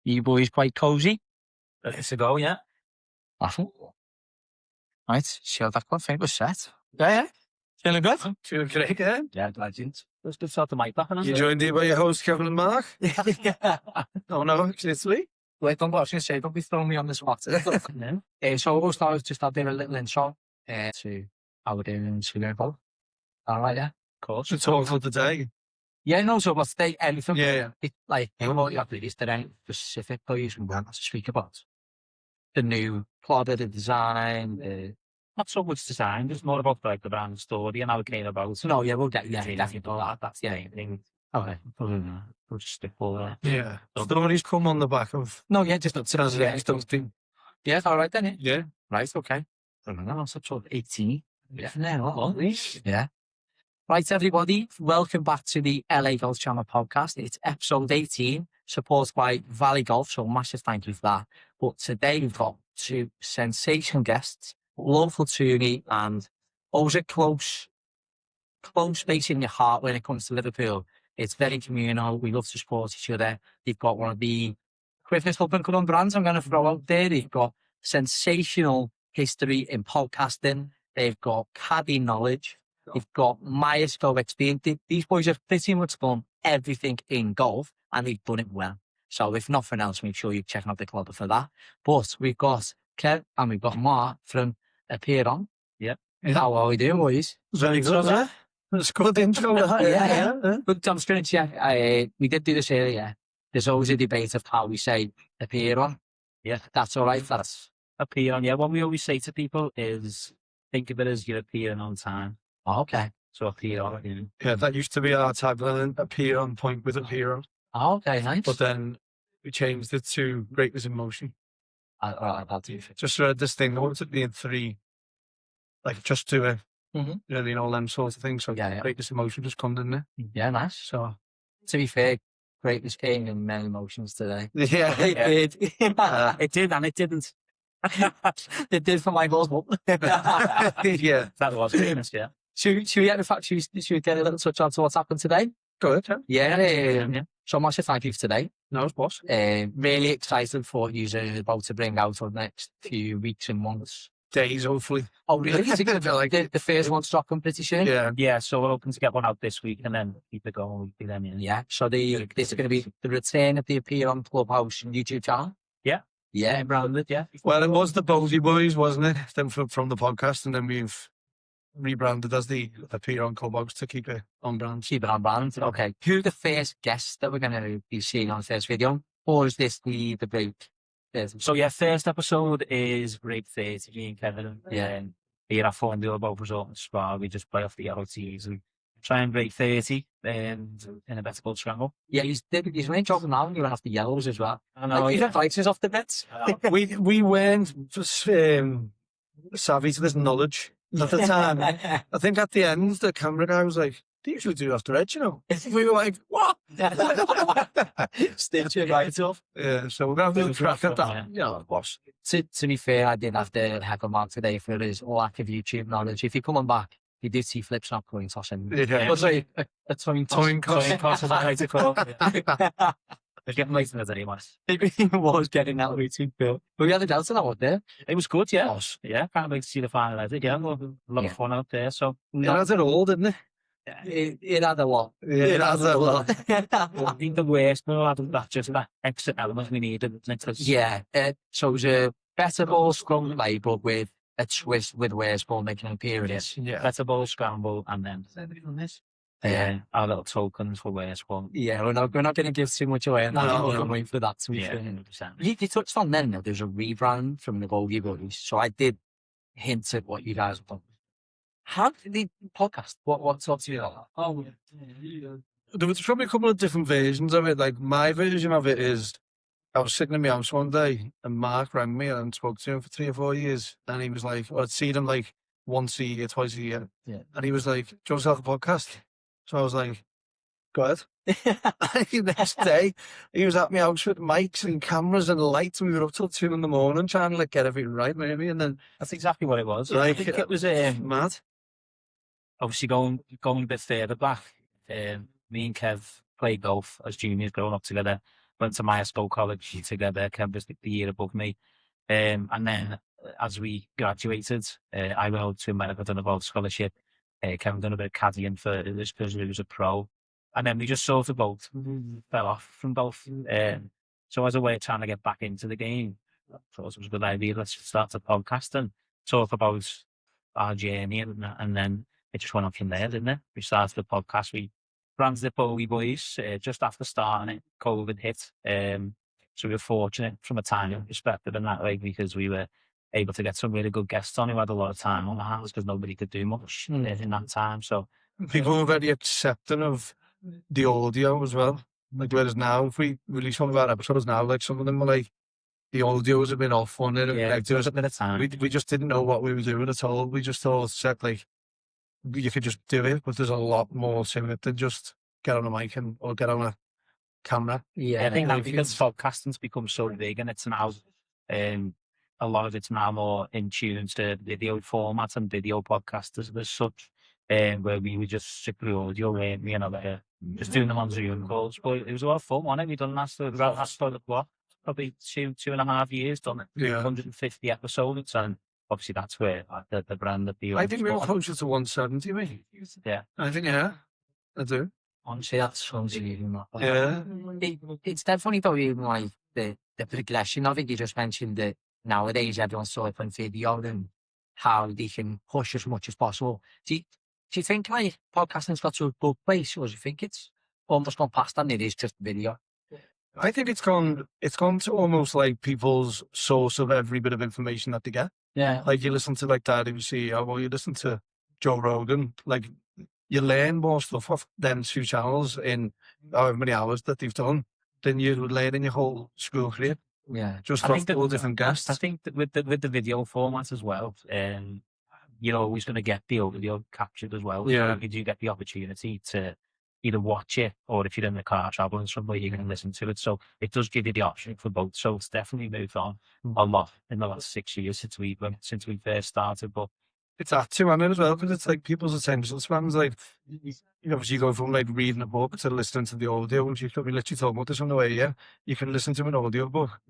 You boys quite cosy. Let's go, yeah. Awesome. Right, see how that one thing was set. Yeah. Feeling good? Feeling great, yeah. Yeah, legend. Let's just start the mic back. You joined here by your host, Kev and Mark? Yeah. Oh no, seriously? Wait, I was going to say, don't be throwing me on the spot. So we'll start just out there a little intro to how we're doing in Liverpool. All right, yeah? Of course. To talk for the day. Yeah, no, so we'll stay anything. Yeah. It's like, what you have to is there any specific things we want to speak about? The new plot of the design, Not so much design, just more about like the brand story and how it came about. No, yeah, we'll definitely do that. That's the main thing. Okay. We'll just stick for Yeah. Stories come on the back of... No, yeah, just yeah, all right then. Yeah. Right, okay. I don't know, that's episode 18. Yeah. Right, everybody, welcome back to the LA Golf Channel podcast. It's episode 18, supported by Valley Golf, so massive thank you for that. But today we've got two sensational guests, local to me, and always a close space in your heart when it comes to Liverpool. It's very communal. We love to support each other. They've got one of the quickest up and coming brands I'm going to throw out there. They've got sensational history in podcasting. They've got caddy knowledge. They've got Myers-Go experience. These boys have pretty much done everything in golf, and they've done it well. So if nothing else, make sure you check out the club for that. But we've got Kev and we've got Mark from Apeiron. Yep. How are we doing, boys? Very good, yeah. That's a good intro. Yeah. But I'm just going to check. We did do this earlier. There's always a debate of how we say Apeiron. Yeah. That's all right. That's Apeiron. Yeah, what we always say to people is think of it as you're appearing on time. okay. So Apeiron. Yeah, that used to be our tagline, appear on point with Apeiron. Okay, nice. But then we changed it to greatness in motion. I'll do it. Just read this thing, I want it being three, like just to it. You know, them sorts of things. So Yeah. greatness in motion just come in there. Yeah, nice. So, to be fair, greatness came in many emotions today. Yeah. It did. It did and it didn't. It did for my goals. Yeah. That was famous, yeah. Should we get a little touch on to what's happened today? Good. Yeah. So massive thank you for today. No, it's boss. Really excited for what you're about to bring out over the next few weeks and months. Days, hopefully. Oh, really? Is it going to be like the first one's dropping pretty soon? Yeah. Yeah, so we're hoping to get one out this week and then keep it going weekly then. Yeah. So this is going to be the return of the Aperion Clubhouse YouTube channel. Yeah. Yeah. Branded, yeah. Well, it was the Bogey Boys, wasn't it? Then from the podcast, and then we've rebranded as the Aperion Clubhouse to keep it on brand. Keep it on brand. Okay. Who are the first guests that we're going to be seeing on the first video? Or is this the break? So yeah, first episode is Break 30, me and Kevin. Yeah. Here at Formula both resort and Spa. We just play off the LOTs and try and break 30 in a better ball scramble. Yeah, he's main job now and you went off the yellows as well. I know. He fights us off the bets. We weren't savvy to this knowledge at the time. I think at the end, the camera guy was like, they usually do after edge, you know. We were like, what? Stitch it right off. Yeah, so we're going to have to crack at that. Yeah, boss. To be fair, I did have to heckle Mark today for his lack of YouTube knowledge. If you're coming back, he did see flips not coin tossing. Yeah. Was like a coin toss. Coin toss is that right to call? It's getting late in the day, was. He was getting that way too, Bill. But we had a delta that one there. It was good, yeah. Awesome. Yeah, can't wait to see the final edit. Yeah, a lot of fun out there. So It has it all, didn't it? It had a lot. Yeah, it has a lot. I think the worst though, that's just that extra element we needed. Yeah. So it was a better ball scrum play, but with a twist with where's ball making an appearance. Yeah. Better ball scramble and then our little tokens for where's one. Yeah, we're not going to give too much away. No. We're waiting for that to be fair. 100%. You touched on then, there's a rebrand from the Bogey Boys. So I did hint at what you guys have done. How did the podcast? What talked to you about? Oh, There was probably a couple of different versions of it. Like my version of it is, I was sitting in my house one day and Mark rang me and spoke to him for 3 or 4 years. And he was like, I'd seen him like once a year, twice a year. Yeah. And he was like, do you want to have a podcast? So I was like, go ahead. The next day, he was at my house with mics and cameras and lights. And we were up till 2 a.m. trying to like get everything right, maybe. And then That's exactly what it was. Like, I think it was mad. obviously going a bit further back. Me and Kev played golf as juniors growing up together. went to Myerscough College together. Kev was the year above me. And then as we graduated, I went out to America, done a golf scholarship. Kevin done a bit of caddying for this because he was a pro. And then we just sort of both fell off from both. So as a way of trying to get back into the game, I thought it was a good idea. Let's start a podcast and talk about our journey. And then it just went on from there, didn't it? We started the podcast. We branded it Bogey Boys just after starting it. COVID hit. So we were fortunate from a timing perspective in that way because we were able to get some really good guests on who had a lot of time on their hands because nobody could do much in that time. So people were very accepting of the audio as well. Like, whereas now, if we release one of our episodes now, like some of them were like, the audios have been off on it. yeah, Like, there was a bit of time. we just didn't know what we were doing at all. We just thought, set like, you could just do it, but there's a lot more to it than just get on a mic or get on a camera. Yeah, I think now because podcasting's become so big and it's now, a lot of it's now more in tune to video format and video podcasters as such, where we were just strictly audio, weren't we? Just doing them on Zoom calls. But it was a lot of fun, wasn't it? We done last for what? Probably 2.5 years, done it. Yeah. 150 episodes, and obviously that's where the brand that the I think we were closer to 170, mate. Yeah. I think, yeah, I do. honestly, that sounds even Yeah. It's definitely though, even like the progression of it. You just mentioned that nowadays everyone's sort of on video and how they can push as much as possible. Do you think like podcasting's got to a good place, or do you think it's almost gone past that and it is just video? I think it's gone to almost like people's source of every bit of information that they get. Yeah. Like, you listen to like Daddy CEO, or you listen to Joe Rogan, like, you learn more stuff off them two channels in however many hours that they've done than you would learn in your whole school career. Yeah. Just I off think that all different guests. I think that with the video format as well, you're always going to get the audio captured as well. Yeah. So you do get the opportunity to either watch it, or if you're in the car traveling somewhere, you can listen to it. So it does give you the option for both. So it's definitely moved on a lot in the last 6 years since we first started. But It's that too, and it as well, because it's like people's attention spans. Like, you obviously go from like reading a book to listening to the audio, and you could be literally talking about this on the way. Yeah, you can listen to an audio book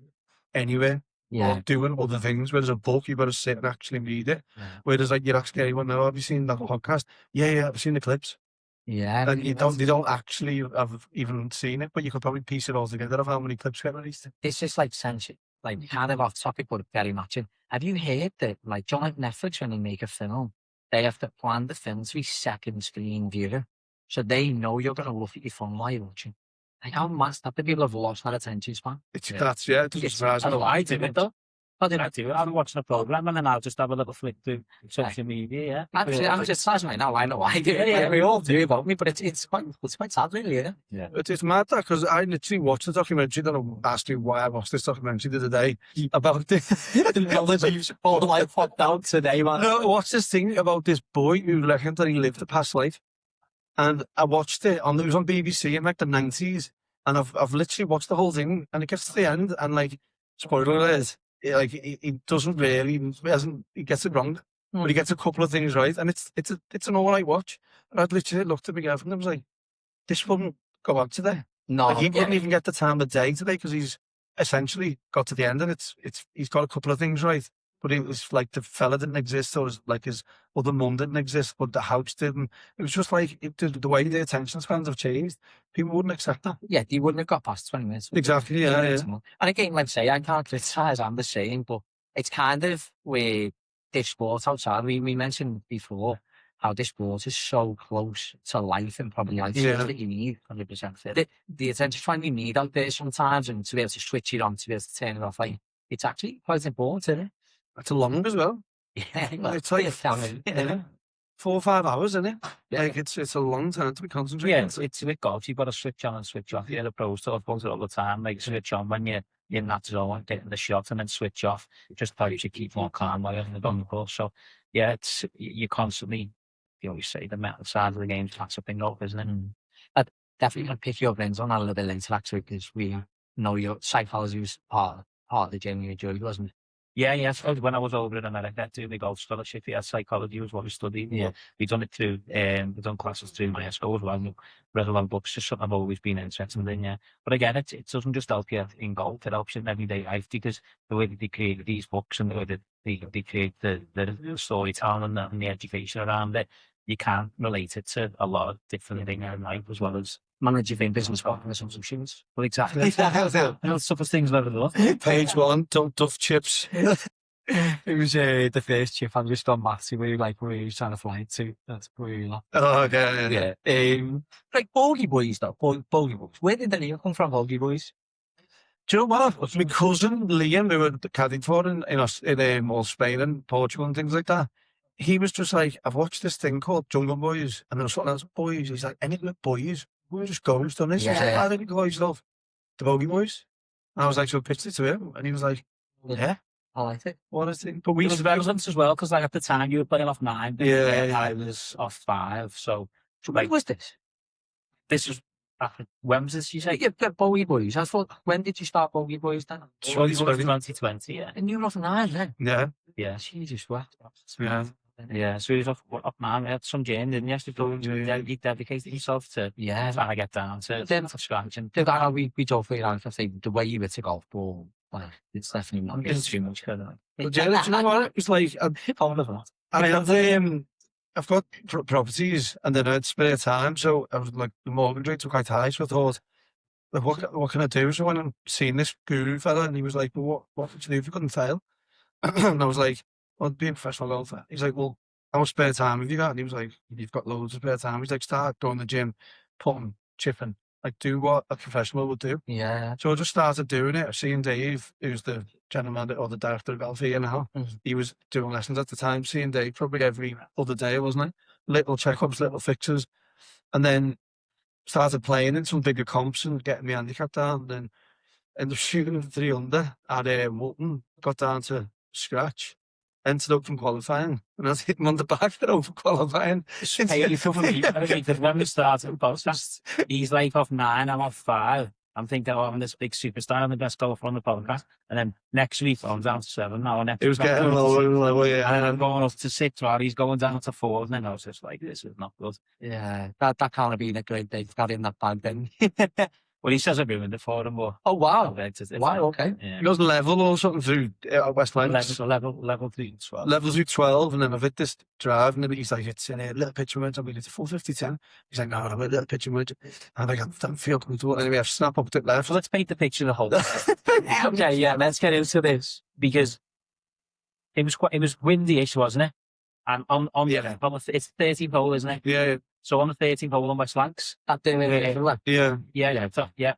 anywhere, Yeah. or doing other things. Whereas a book, you've got to sit and actually read it. Yeah. Whereas like, you're asking anyone now, have you seen that podcast? Yeah, I've seen the clips. Yeah. And they don't actually have even seen it, but you could probably piece it all together of how many clips get released. It's just like like kind of off topic, but very much in. Have you heard that, like, do you know, like Netflix, when they make a film, they have to plan the film to be second screen viewer, so they know you're going to look at your phone while you're watching. Like, how mad that the people have lost that attention span? It Yeah. doesn't surprise me. I do it though. I do it. I'm watching a program and then I'll just have a little flick through social media. Yeah. I'm just sad right now. I know I do it. Yeah. We all do about me, but it's quite sad, really. Yeah. It's mad that, because I literally watched the documentary. That I asked you why I watched this documentary the other day about The knowledge you've all like popped out today, man. No, I watched this thing about this boy who reckoned that he lived a past life, and I watched it it was on BBC in like the 90s, and I've literally watched the whole thing, and it gets to the end, and like, spoiler alert, he doesn't really, he gets it wrong, but he gets a couple of things right, and it's an all right watch. And I'd literally looked at my girlfriend and I was like, this wouldn't go on today. No, Like, he wouldn't even get the time of day today, because he's essentially got to the end, and he's got a couple of things right. But it was like the fella didn't exist, or like his other mum didn't exist, but the house didn't. It was just like the way the attention spans have changed. People wouldn't accept that. Yeah, they wouldn't have got past 20 minutes. Exactly, yeah. And again, let's say, I can't criticise, I'm the same, but it's kind of where this sport outside, we mentioned before how this sport is so close to life, and probably life skills that you need 100%. The attention span you need out there sometimes, and to be able to switch it on, to be able to turn it off, like, it's actually quite important, isn't it? It's long as well. Yeah, Well, it's like 4 or 5 hours, isn't it? Yeah. Like, it's a long time to be concentrating. Yeah, it's with golf. You've got to switch on and switch off. You're the pros talk about it all the time. Like, switch on when you're in that zone, getting the shot, and then switch off. It just helps you keep more calm while you're on the course. So, yeah, you're constantly, you always say, the mental side of the game is something up, isn't it? I'd definitely going to pick your brains on that a little bit later, actually, because we know your psychology was part of the gym you enjoyed, wasn't it? Yeah. So when I was over in America doing the golf scholarship, yeah, psychology was what we studied. Yeah. We done it through, we done classes through my school as well. And read a lot of books, just something I've always been interested in, yeah. But again, it doesn't just help you in golf, it helps you in everyday life because the way that they create these books and the way that they create the storytelling and the education around it, you can relate it to a lot of different things in life as well as managing business partners and some shoes. Well, exactly. You know, toughest things I've ever done. Page 1, duff chips. It was the first chip I'm just on Matthew where we were trying to fly to. That's really long. Oh, okay. Yeah. Like Bogey Boys though, Bogey Boys. Where did the name come from, Bogey Boys? Do you know what? My cousin Liam, who were caddying for in all Spain and Portugal and things like that, he was just like, I've watched this thing called Jungle Boys, and there was something else, Boys. He's like, anything with boys, we just go and done this. He's like, why don't you call yourself the Bogey Boys? And I was like, so I pitched it to him, and he was like, yeah, I like it. what a thing. But we was relevant as well because like at the time you were playing off 9, Yeah. I was off 5. So When was this? this was when was this? You say? Yeah, Bogey Boys. I thought, when did you start Bogey Boys then? 2020, yeah. And you were off 9 then? Yeah. Yeah. Jesus, what? Yeah. Yeah, so he was off 9. He had some gym, didn't you? He dedicated himself to trying to get down to scratch. And we talk for I think the way you hit a golf ball, like, it's definitely not getting too much credit. But yeah, do you know what? It's like, I've got properties and then I had spare time, so I was like, the mortgage rates were quite high, so I thought, like, what can I do? So when I'm seeing this guru fella, and he was like, well, what would you do if you couldn't fail? And I was like, well, be a professional golfer. He's like, well, how much spare time have you got? And he was like, you've got loads of spare time. He's like, start going to the gym, putting, chipping, like do what a professional would do. Yeah. So I just started doing it. I've seen Dave, who's the gentleman or the director of Aperion now. He was doing lessons at the time, seeing Dave probably every other day, wasn't it? Little checkups, little fixes. And then started playing in some bigger comps and getting my handicap down. And then ended up shooting 3 under at Woolton, got down to scratch. Ended up from qualifying, and I was hitting on the back for over qualifying. When we started the podcast, he's like off 9, I'm off 5. I'm thinking, oh, I'm this big superstar, I'm the best golfer on the podcast. And then next week, I'm down to 7 now. And it was getting lower, yeah. And then I'm going up to 6, while he's going down to 4. And then I was just like, this is not good. Yeah, that can't have been a great day to carry in that bag then. Well, he says I ruined it for him, but oh wow, wow, okay. Yeah. It goes level or something through West Lancs. Level 3 12. Level through 12, and then I've hit this drive, and he's like, it's in a little pitch wedge. I'm like, it's a 450-10. He's like, no, I'm a little pitch wedge. I'm like, I don't feel comfortable. Anyway, I've snapped up to the left. So let's paint the picture of the whole. Okay, yeah, let's get into this because it was windy-ish, wasn't it? And on it's 13th hole, isn't it? Yeah. So on the 13th hole on West Lancs, that doing it everywhere. Yeah.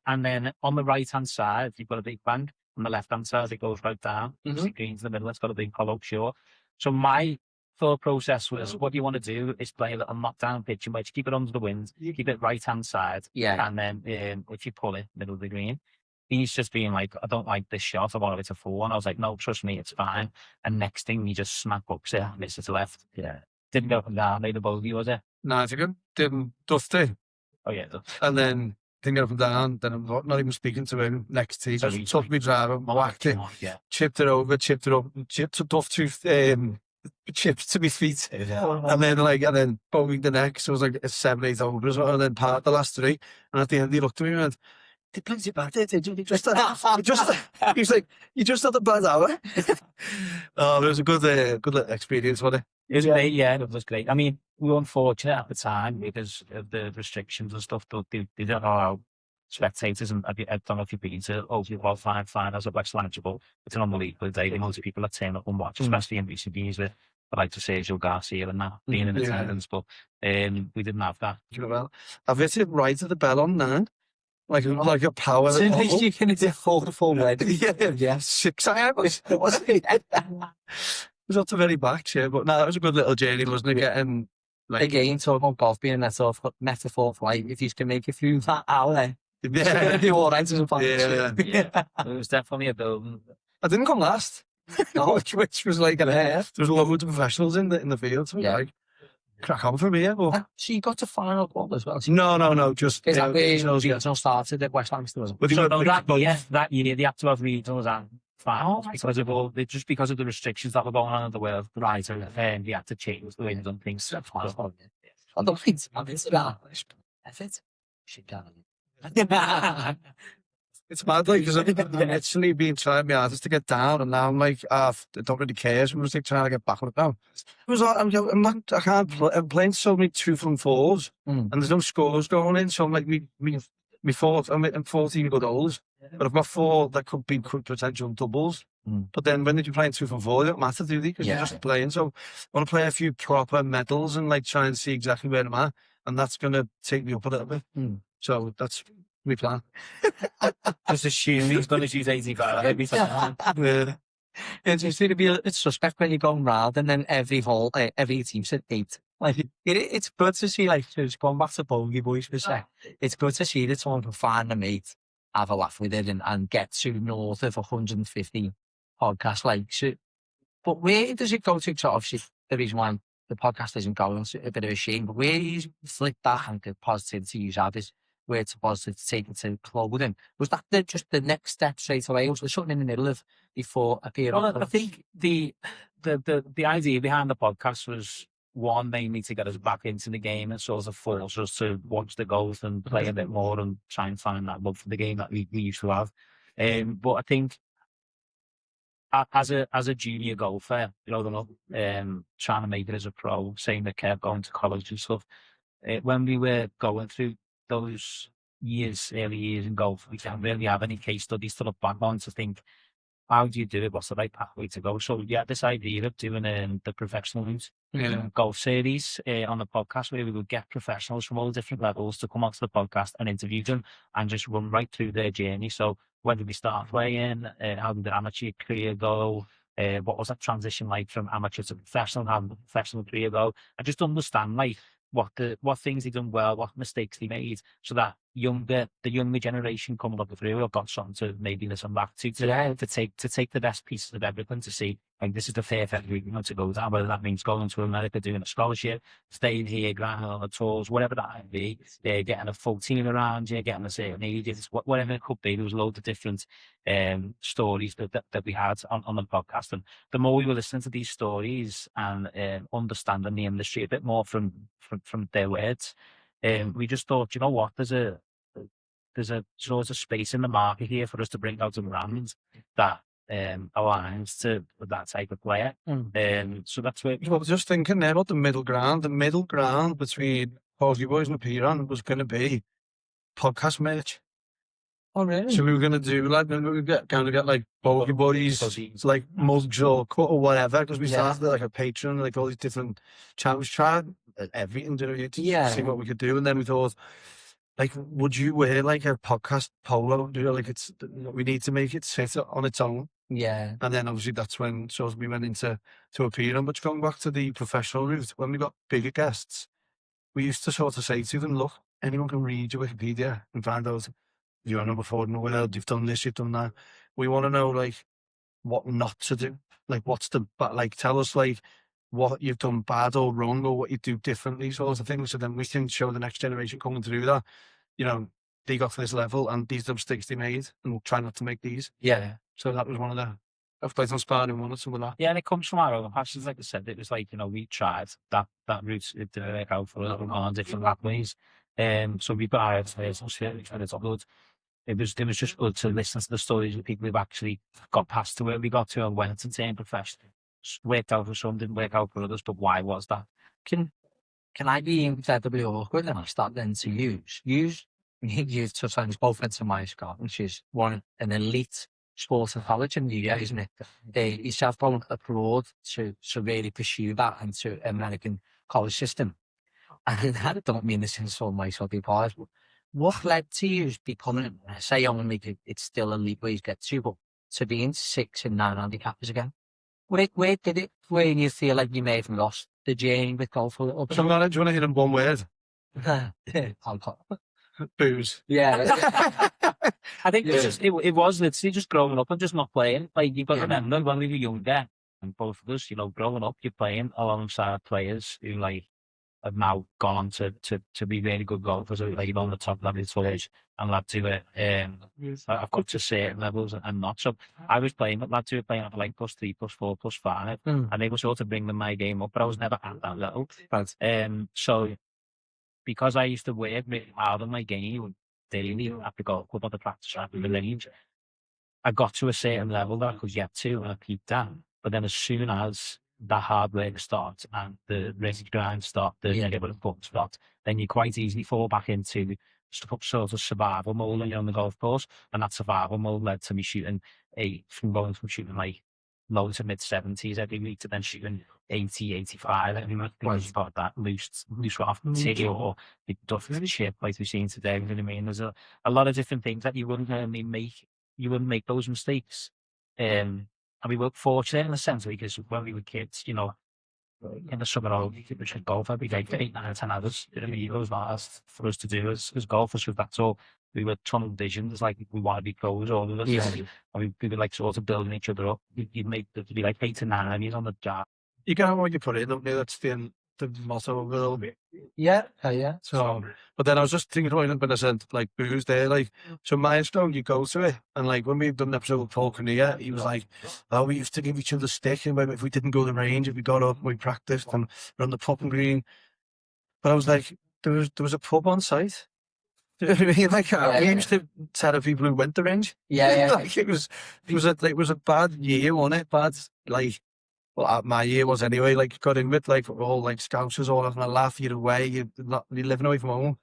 And then on the right-hand side, you've got a big bank. On the left-hand side, it goes right down. The green's in the middle. It's got a big hollow shore. So my thought process was, what you want to do is play a little knockdown pitch, and keep it under the wind, keep it right-hand side. Yeah. And then if you pull it, middle of the green. He's just being like, I don't like this shot. I want it to 4. And I was like, no, trust me, it's fine. And next thing, he just smack ups it, miss it to left. Yeah. Didn't go from down, made a bogey, was it? No, it's good. Didn't dusty. Oh, yeah. And then didn't get up and down. Then I'm not even speaking to him next tee. So Just took me driver, whacked it, chipped it over, chipped a duff to chips to my feet. And then bogeyed the next. So it was like a 7-8 over as well. And then part the last 3. And at the end, he looked at me and went, they played you back there, did you? He was like, you just had a bad hour. Oh, it was a good little experience, wasn't it? It was great, yeah, it was great. I mean, we were unfortunate at the time because of the restrictions and stuff. They don't allow spectators, and I don't know if you've been to Oval finals at West Lancs, but it's an unbelievable day. The amount of people that turn up and watch, especially in recent years with I like to say Sergio Garcia and that being in attendance, but we didn't have that. Well, I've hit it right at the bell on 9. Like a power. So you can do 4 way. Yeah. 6 I was. It was up the very back, yeah. But no, that was a good little journey, wasn't it? Getting again, talking about golf being a sort of metaphor for life. If you can make it through that hour, yeah, do all right as a yeah. It was definitely a building. I didn't come last. which was like an half. There was loads of professionals in the field, so like crack on for me, yeah. But so you got to final ball as well. No, just is that where regional started at West Lancs? That year, they had to have regionals, and finals because of all, just because of the restrictions that were going on in the world. Right. And they had to change the way they done things. On the points, it's about effort. Shit down. It's mad, like, because I've literally been trying my hardest to get down, and now I'm like, I don't really care. So I'm just like trying to get back on it now. It was like, I'm not, I can't play. I'm playing so many 2-from-4s, and there's no scores going in. So I'm like, me four, I'm 14 good holes, but I've got 4 that could be potential doubles. But then when you're playing 2-from-4, they don't matter, do they? Because you're just playing. So I want to play a few proper medals and like try and see exactly where I'm at, and that's gonna take me up a little bit. So that's my plan. Just assume he's going to use 85 every time. It just seems to be it's suspect when you're going round and then every hole, every team said 8. Like it's good to see, like, just going back to Bogey Boys for a sec. It's good to see that someone can find a mate, have a laugh with it, and get to north of 150 podcast likes. But where does it go to? So obviously, the reason why the podcast isn't going, it's a bit of a shame. But where you flip that and the positivity you have is where it's positive to take it to clothing. Was that just the next step straight away? Was there something in the middle of before Apeiron? Well, I think the idea behind the podcast was, one, mainly to get us back into the game and sort of force us to watch the golf and play a bit more and try and find that love for the game that we used to have. But I think as a junior golfer, trying to make it as a pro, saying that Kev going to college and stuff, when we were going through those early years in golf, we didn't really have any case studies to look back on to think, how do you do it? What's the right pathway to go? So yeah, this idea of doing the professional route golf series on the podcast, where we would get professionals from all different levels to come onto the podcast and interview them and just run right through their journey. So when did we start playing? How did the amateur career go? What was that transition like from amateur to professional? How did the professional career go? And just understand, like, what things they done well, what mistakes they made, so that the younger generation coming up through have got something to maybe listen back to take the best pieces of everything to see, like, this is the perfect route to go down, whether that means going to America, doing a scholarship, staying here, grinding on the tours, whatever that might be, getting a full team around you, getting a certain ages, whatever it could be. There was loads of different stories that we had on the podcast, and the more we were listening to these stories and understanding the industry a bit more from their words, we just thought, you know what, there's a sort of space in the market here for us to bring out a brand that aligns to that type of player. So that's where. Well, just thinking there about the middle ground. The middle ground between Bogey Boys and Apeiron was going to be podcast merch. Oh, really? So we were going to do, like, we would get like Bogey Boys, like mugs or cut or whatever, because we started like a Apeiron, like all these different channels, tried everything to see what we could do. And then we thought, like, would you wear like a podcast polo? Like, we need to make it sit on its own. Yeah. And then obviously that's when we went into Apeiron. But going back to the professional route, when we got bigger guests, we used to sort of say to them, look, anyone can read your Wikipedia and find out you're number 4 in the world, you've done this, you've done that. We want to know, like, what not to do. Like, tell us, like, what you've done bad or wrong, or what you do differently, sort of things. So then we can show the next generation coming through that, they got to this level and these are the mistakes they made, and we'll try not to make these. Yeah. So that was one of the, I've played on sparring one or some of that. Yeah, and it comes from our own passions. Like I said, it was like, we tried that route, it didn't work out for us on different pathways. So we got our personal shit, and it's good. It was just good to listen to the stories of people who've actually got past to where we got to and went and turned professional. Worked out for some, didn't work out for others, but why was that? Can I be incredibly awkward and I start then to use touched on both ends of my Scott, which is an elite sport and college in the UK, isn't it? They used to have gone abroad to really pursue that into American college system. And I don't mean this in some way, so be part. What led to you becoming, say, only it's still elite where you get to, but to being 6 and 9 handicappers again? Where did it, where you feel like you may have lost the journey with golf a little bit? So, man, do you want to hit in one word? Booze. Yeah. I think it was literally just growing up and just not playing. Like, you've got to remember, when we were younger, and both of us, growing up, you're playing alongside players who, like, have now gone on to be really good golfers, like on the top level tours, and lads who I've got to certain levels and not. So I was playing with lads who were playing at like +3, +4, +5, and they were sort of bringing my game up, but I was never at that level. Right. So because I used to work really hard on my game daily at the golf club, on the practice at the range, I got to a certain level that I could get to, and I peaked at. But then as soon as that hard work starts and the risk grind start, the negative foot start, then you quite easily fall back into sort of survival mode when you're on the golf course. And that survival mode led to me shooting from shooting like low to mid 70s every week to then shooting 80, 85 every week, because you've got that loose off tee or the duff chip like we've seen today. You know what I mean? There's a lot of different things that you wouldn't normally make. You wouldn't make those mistakes. And we were fortunate in a sense, because when we were kids, you know, in the summer, we should golf every day for 8, 9, 10 hours. You know what I mean? It was hard for us to do as golfers, because that's all. We were tunnel vision. It's like we want to be pros, all of us. Yeah. And we were like sort of building each other up. You'd make there'd be like 8 to 9 years on the job. You get out what you put in, don't you? That's the motto of it all. Yeah. Yeah. So, but then I was just thinking about it, but I said, like, booze there, like, so Milestone, you go to it, and like, when we've done an episode with Paul Kinnear, he was like, oh, we used to give each other stick, and if we didn't go to the range, if we got up, we practiced, and we're on the putting green. But I was like, there was a pub on site. Do you know what I mean? Like, we used to tell people who went to range. Yeah. Like, it was a bad year, wasn't it? Bad, like, well, my year was anyway, like, got in with, like, all, like, scousers all having a laugh, you're away, you're living away from home.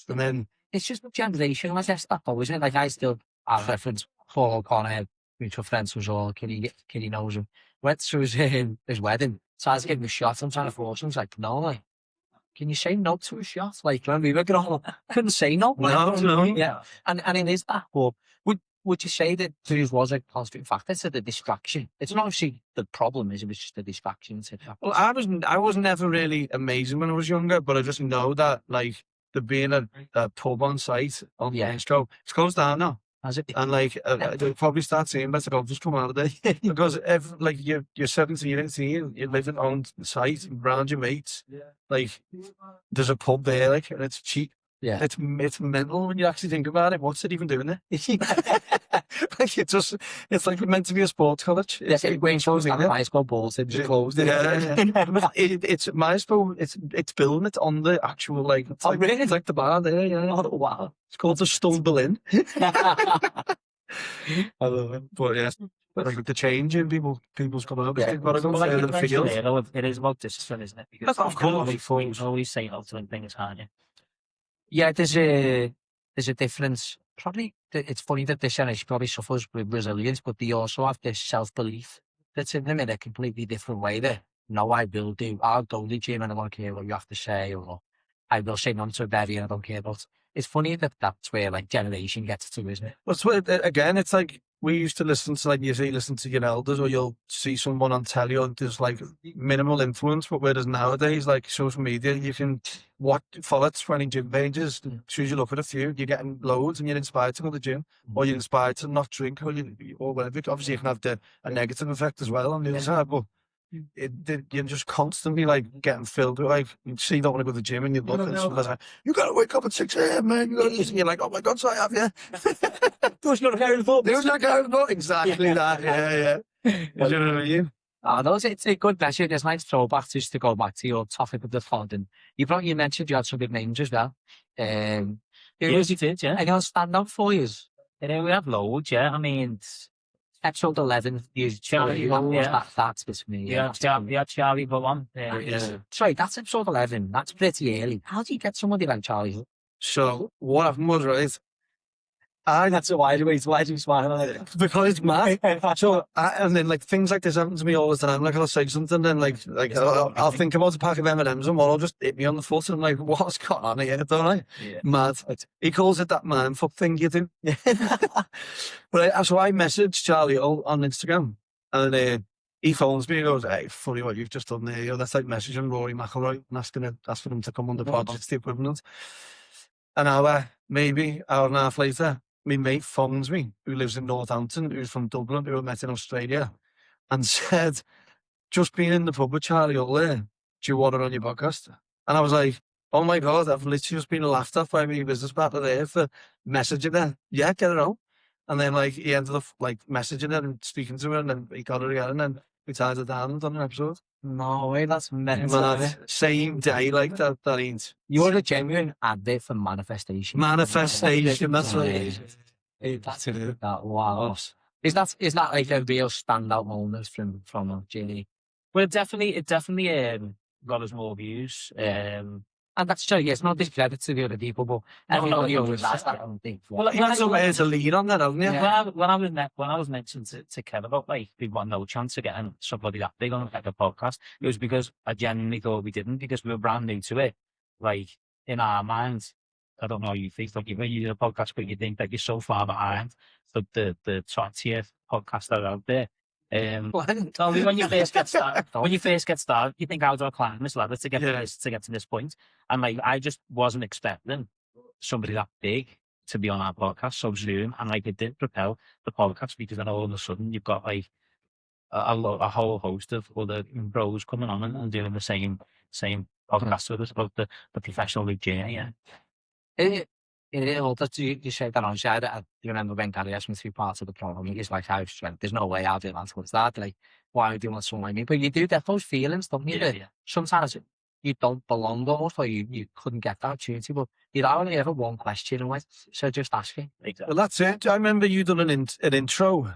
And then... It's just a generation, I guess, that though, isn't it? Like, I still have reference Paul O'Connor, mutual friends was all, Kitty knows him. Went to his wedding, tried to give him a shot, I'm trying to force him, he's like, no, like, can you say no to a shot? Like, when we were growing up, I couldn't say no. No. Yeah. And it is that, but would you say that booze was a positive factor to the distraction? It's not actually the problem, it was just a distraction. Well, I was never really amazing when I was younger, but I just know that, like, there being a pub on site on the intro, it's closed down now. Has it? And like, they'll probably start seeing better golfers come out of there. Because like, you're 17, 18, you're living on site around your mates. Like, there's a pub there, like, and it's cheap. Yeah. It's mental when you actually think about it. What's it even doing there? Like, it's like meant to be a sports college. It's when closing high school balls, it's closed. It's my school. It's building it on the actual, like, it's like, really? It's like the bar there. Yeah. Oh, wow. It's called the Stumble Inn. I love it. But yeah, like the change in people's come out. Yeah. They've got to go further the field. It is about discipline, isn't it? Because Of course. always say no to things, aren't you? Yeah, there's a difference. Probably, it's funny that this generation probably suffers with resilience, but they also have this self-belief that's in them in a completely different way. That, no, I'll go to the gym and I don't care what you have to say, or I will say none to a bevy and I don't care. But it's funny that that's where, like, generation gets to, isn't it? Well, again, it's like, we used to listen to, like, you say, listen to your elders, or you'll see someone on telly, or there's like minimal influence. But whereas nowadays, like, social media, you can follow 20 gym pages. As soon as you look at a few, you're getting loads, and you're inspired to go to the gym, or you're inspired to not drink, or whatever. Obviously, you can have a negative effect as well on the other side, but you're just constantly, like, getting filled with, like, you see, you don't want to go to the gym, and you look and someone's like, you got to wake up at 6 a.m, man. You got to, and you're like, oh my God, so I have you. Who's going to carry the ball? Who's not going to vote? Exactly that. Yeah. You know what I mean? No, it's a good message. It's nice throwback just to go back to your topic of the pod. And you mentioned you had some big names as well. Yes, you did, yeah. Anyone stand up for you? We have loads, yeah. I mean, episode 11, Charlie, that's between me. Yeah, Charlie, but one. Sorry, that's episode 11. That's pretty early. How do you get somebody like Charlie? So what happened was, right, That's why do you smile? because it's mad. So and then, like, things like this happen to me all the time. Like, I'll say something, then like I'll think about a pack of M&Ms, and one will just hit me on the foot, and I'm like, what's going on here, don't I? Yeah. Mad. He calls it that mindfuck thing you do. But so I messaged Charlie on Instagram, and he phones me and goes, hey, funny what you've just done there. You know, that's like messaging Rory McIlroy and asking him to come on the pod. It's the equivalent. An hour, maybe hour and a half later, my mate phones me, who lives in Northampton, who's from Dublin, who I met in Australia, and said, just been in the pub with Charlie Hull there. Do you want her on your podcast? And I was like, oh my God, I've literally just been laughed at by my business partner there for messaging her. Yeah, get her out. And then like he ended up like messaging her and speaking to her, and then he got her again, and then we tied her down and done an episode. No way, that's mental. Mad. Same day, like that ain't. You're a genuine advert for manifestation. Manifestation, that's what it is. That's it. Wow. Is that like a real standout moment from Ginny? Well, it definitely got us more views. And that's true. Yeah, it's not discredit to the other people, but everybody always has that own thing. Well, You had some way to lead on that, haven't you? When I was mentioned to Kev about like we want no chance of getting somebody that big on like a podcast, it was because I genuinely thought we didn't, because we were brand new to it. Like in our minds, I don't know how you think, like when you do a podcast, but you think that you're so far behind the top tier podcasts that are out there. When you first get started, you think, how do I climb this ladder to get to this point? And like, I just wasn't expecting somebody that big to be on our podcast so soon. And like, it did propel the podcast, because then all of a sudden you've got like a whole host of other bros coming on and doing the same podcast with us about the professional league journey. Yeah. You say that on side. You remember when Gary asked me to be part of the program? He's like, there's no way I'll do that. What's that? Like, why do you want someone like me? But you do get those feelings, don't you? Yeah. Sometimes you don't belong almost, or you couldn't get that opportunity, but you'd only ever one question, and so just asking. Exactly. Well, that's it. I remember you done an intro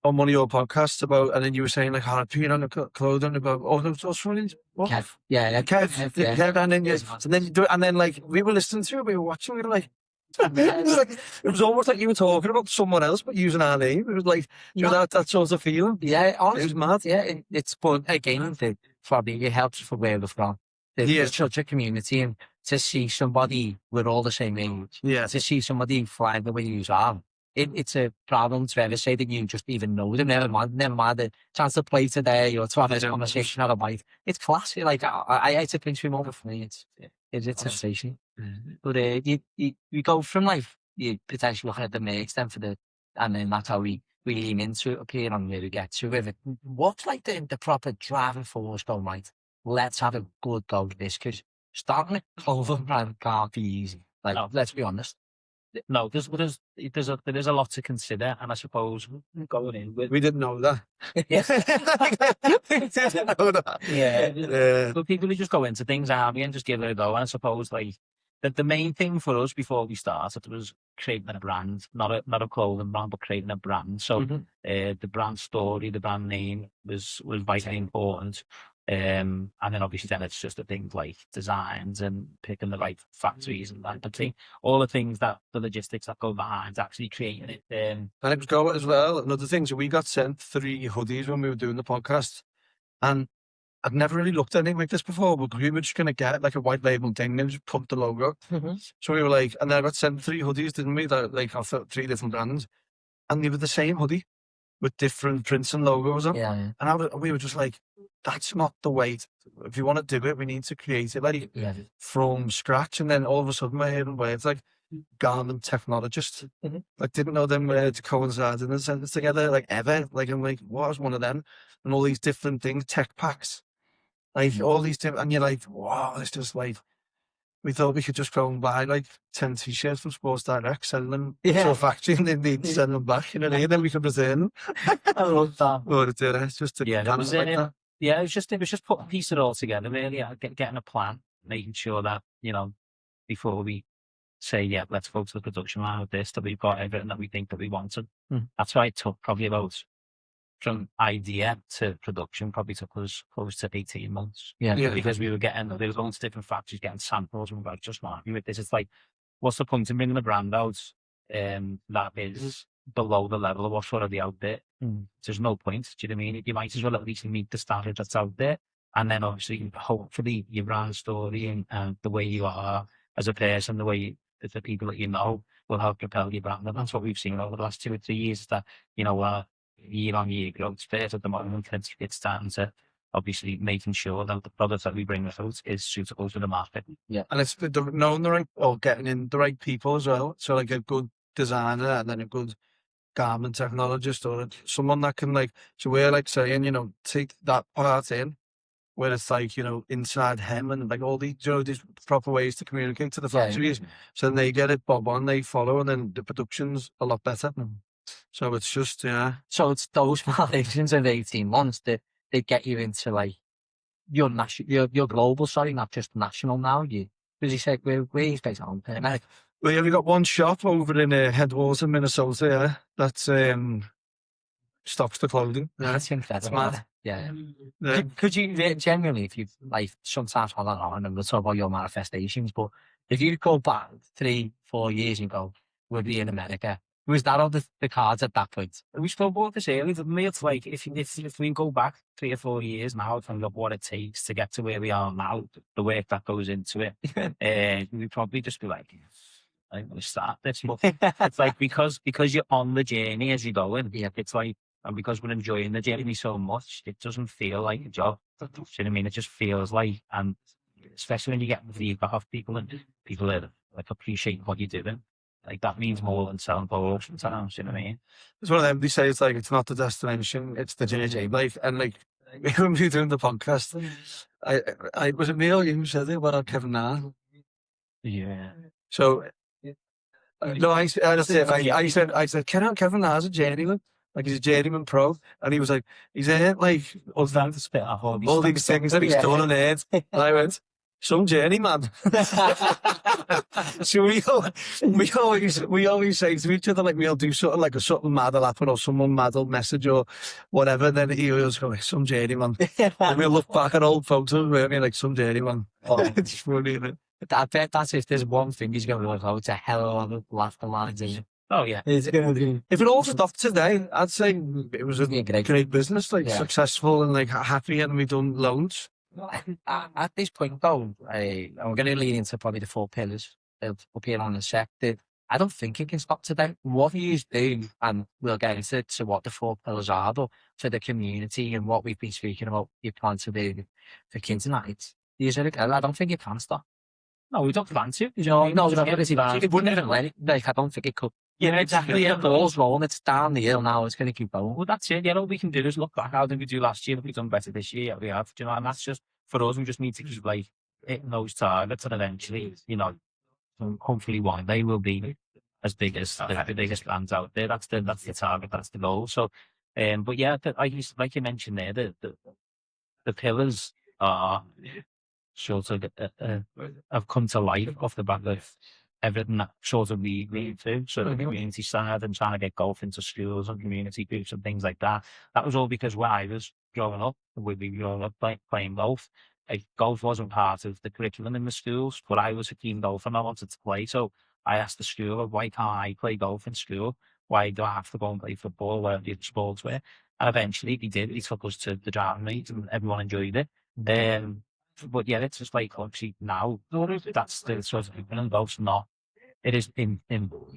on one of your podcasts about, and then you were saying like Aperion on the clothing about, those running. Kev. Yeah. Kev, and then you do it, and then like we were listening to it, we were watching, we were like, it was almost like you were talking about someone else, but using our name. It was like, you know, that sort of feeling. Yeah, honestly, it was mad. Yeah, it's, but again, probably it helps for where we're from. There's such a community, and to see somebody with all the same age, to see somebody flying the way you are, it's a problem to ever say that you just even know them. Never mind the chance to play today or to have this conversation at a bite. It's classy. Like I hate to pinch me moment for me. It's a sensation. But we go from like you potentially looking at the makes then and then that's how we lean into it, appear on where we get to with it. What's like the proper driving force going, right? Let's have a good go at this, because starting a clothing brand can't be easy. Like, let's be honest. No, there's a lot to consider, and I suppose going in with, we didn't know that. But people who just go into things army and just give it a go. And I suppose like the main thing for us before we started was creating a brand, not a clothing brand, but creating a brand. So the brand story, the brand name was vitally important. And then obviously then it's just the things like designs and picking the right factories and that thing, all the things that the logistics that go behind actually creating it. And it was going as well. Another thing, so we got sent 3 hoodies when we were doing the podcast, and I'd never really looked at anything like this before, but we were just going to get like a white label thing and just put the logo. So we were like, and then I got sent 3 hoodies, didn't we? That like off 3 different brands, and they were the same hoodie with different prints and logos on. Yeah. And we were just like, that's not the way. If you want to do it, we need to create it like from scratch. And then all of a sudden, we're hearing words like garment technologist. Like, didn't know them words coincided in a sentence together, like ever. Like, I'm like, what was one of them? And all these different things, tech packs, like all these different. And you're like, wow, it's just like, we thought we could just go and buy like 10 t-shirts from Sports Direct, send them to a factory, and then they'd send them back, you know, and then we could return them. I love that. It's just it was just putting piece it all together, really, getting a plan, making sure that, you know, before we say, yeah, let's go to the production line with this, that we've got everything that we think that we wanted. That's why it took probably about, from idea to production, probably took us close to 18 months. Because we were going to different factories, getting samples, and we were just not happy with this. It's like, what's the point in bringing a brand out that is below the level of what's already out there? There's no point. Do you know what I mean? You might as well at least meet the standard that's out there, and then obviously, hopefully, your brand story and the way you are as a person, the way the people that you know will help propel your brand. And that's what we've seen over the last 2 or 3 years. Is that, you know, year-on-year growth space at the moment. It's down to obviously making sure that the product that we bring out is suitable to the market. Yeah, and it's knowing the right, or getting in the right people as well. So like a good designer, and then a good garment technologist, or someone that can like, so we're like saying, you know, take that part in, where it's like, you know, inside hem and like all these, you know, these proper ways to communicate to the factories. So then they get it bob on, they follow, and then the production's a lot better. So it's just, yeah. So it's those foundations of 18 months that they get you into like your global, sorry, not just national now. Because you said where you based on America. Well, yeah, we got one shop over in Headwater, Minnesota, yeah, that's stocks the clothing. I think that's mad. Yeah. Yeah. Could you generally, if you like, sometimes hold on, and we'll talk about your manifestations, but if you go back 3-4 years and go, we'll be in America, was that on the cards at that point? We spoke about this earlier, didn't we? It's like if we go back 3 or 4 years now and look what it takes to get to where we are now, the work that goes into it, we'd probably just be like, I'm going to start this. But it's like because you're on the journey as you're going, it's like, and because we're enjoying the journey so much, it doesn't feel like a job. Do you know what I mean? It just feels like, and especially when you get feedback off people and people that like appreciate what you're doing, like that means more than selling poles sometimes. You know what I mean? It's one of them. They say it's like it's not the destination, it's the journey. Like, and like when we were doing the podcast, I was it me or you who said it about Kev and Mark? Yeah. So no, I said Kevin Na's a journeyman, like he's a journeyman pro, and he was like, he's like I was trying to spit off all these things that he's done on Earth. And I went, some journeyman. So we always say to each other, like, we'll do something like a something mad will happen or someone mad will message or whatever, and then he always go, some journeyman. And we'll look back at old photos where we're like, some journeyman. Oh, it's funny, isn't it? I bet that's if there's one thing he's going to look out, it's a hell of a lot of laughter lines, isn't it? Oh, yeah. It's going to be. If it all stopped today, I'd say it was a great business, like successful and like happy, and we've done loads. At this point, though, I'm going to lean into probably the 4 pillars up here on the sec. I don't think it can stop today. What you do, and we'll get into what the 4 pillars are, but for the community and what we've been speaking about, you plan to do for kids tonight. I don't think it can stop. No, we don't plan to. You know, no, it wouldn't even let it. Like, I don't think it could. Yeah, exactly. The ball's rolling, it's down the hill now, it's going to keep going. Well, that's it. All we can do is look back. How did we do last year? Have we done better this year? Yeah, we have. Do you know, and that's just, for us, we just need to keep, like, hitting those targets, and eventually, you know, hopefully one day we'll be as big as the biggest brands out there. That's the target, that's the goal. So, but yeah, like you mentioned there, the pillars are sort of have come to life off the back of everything that sort of we do. So the community side and trying to get golf into schools and community groups and things like that. That was all because when I was growing up, we'd be growing up playing golf. Like, golf wasn't part of the curriculum in the schools, but I was a keen golfer and I wanted to play. So I asked the school, why can't I play golf in school? Why do I have to go and play football where the sports were? And eventually they did. They took us to the driving range and everyone enjoyed it. But yeah, it's just like, obviously now, that's the sort of thing, and golf's not, it is in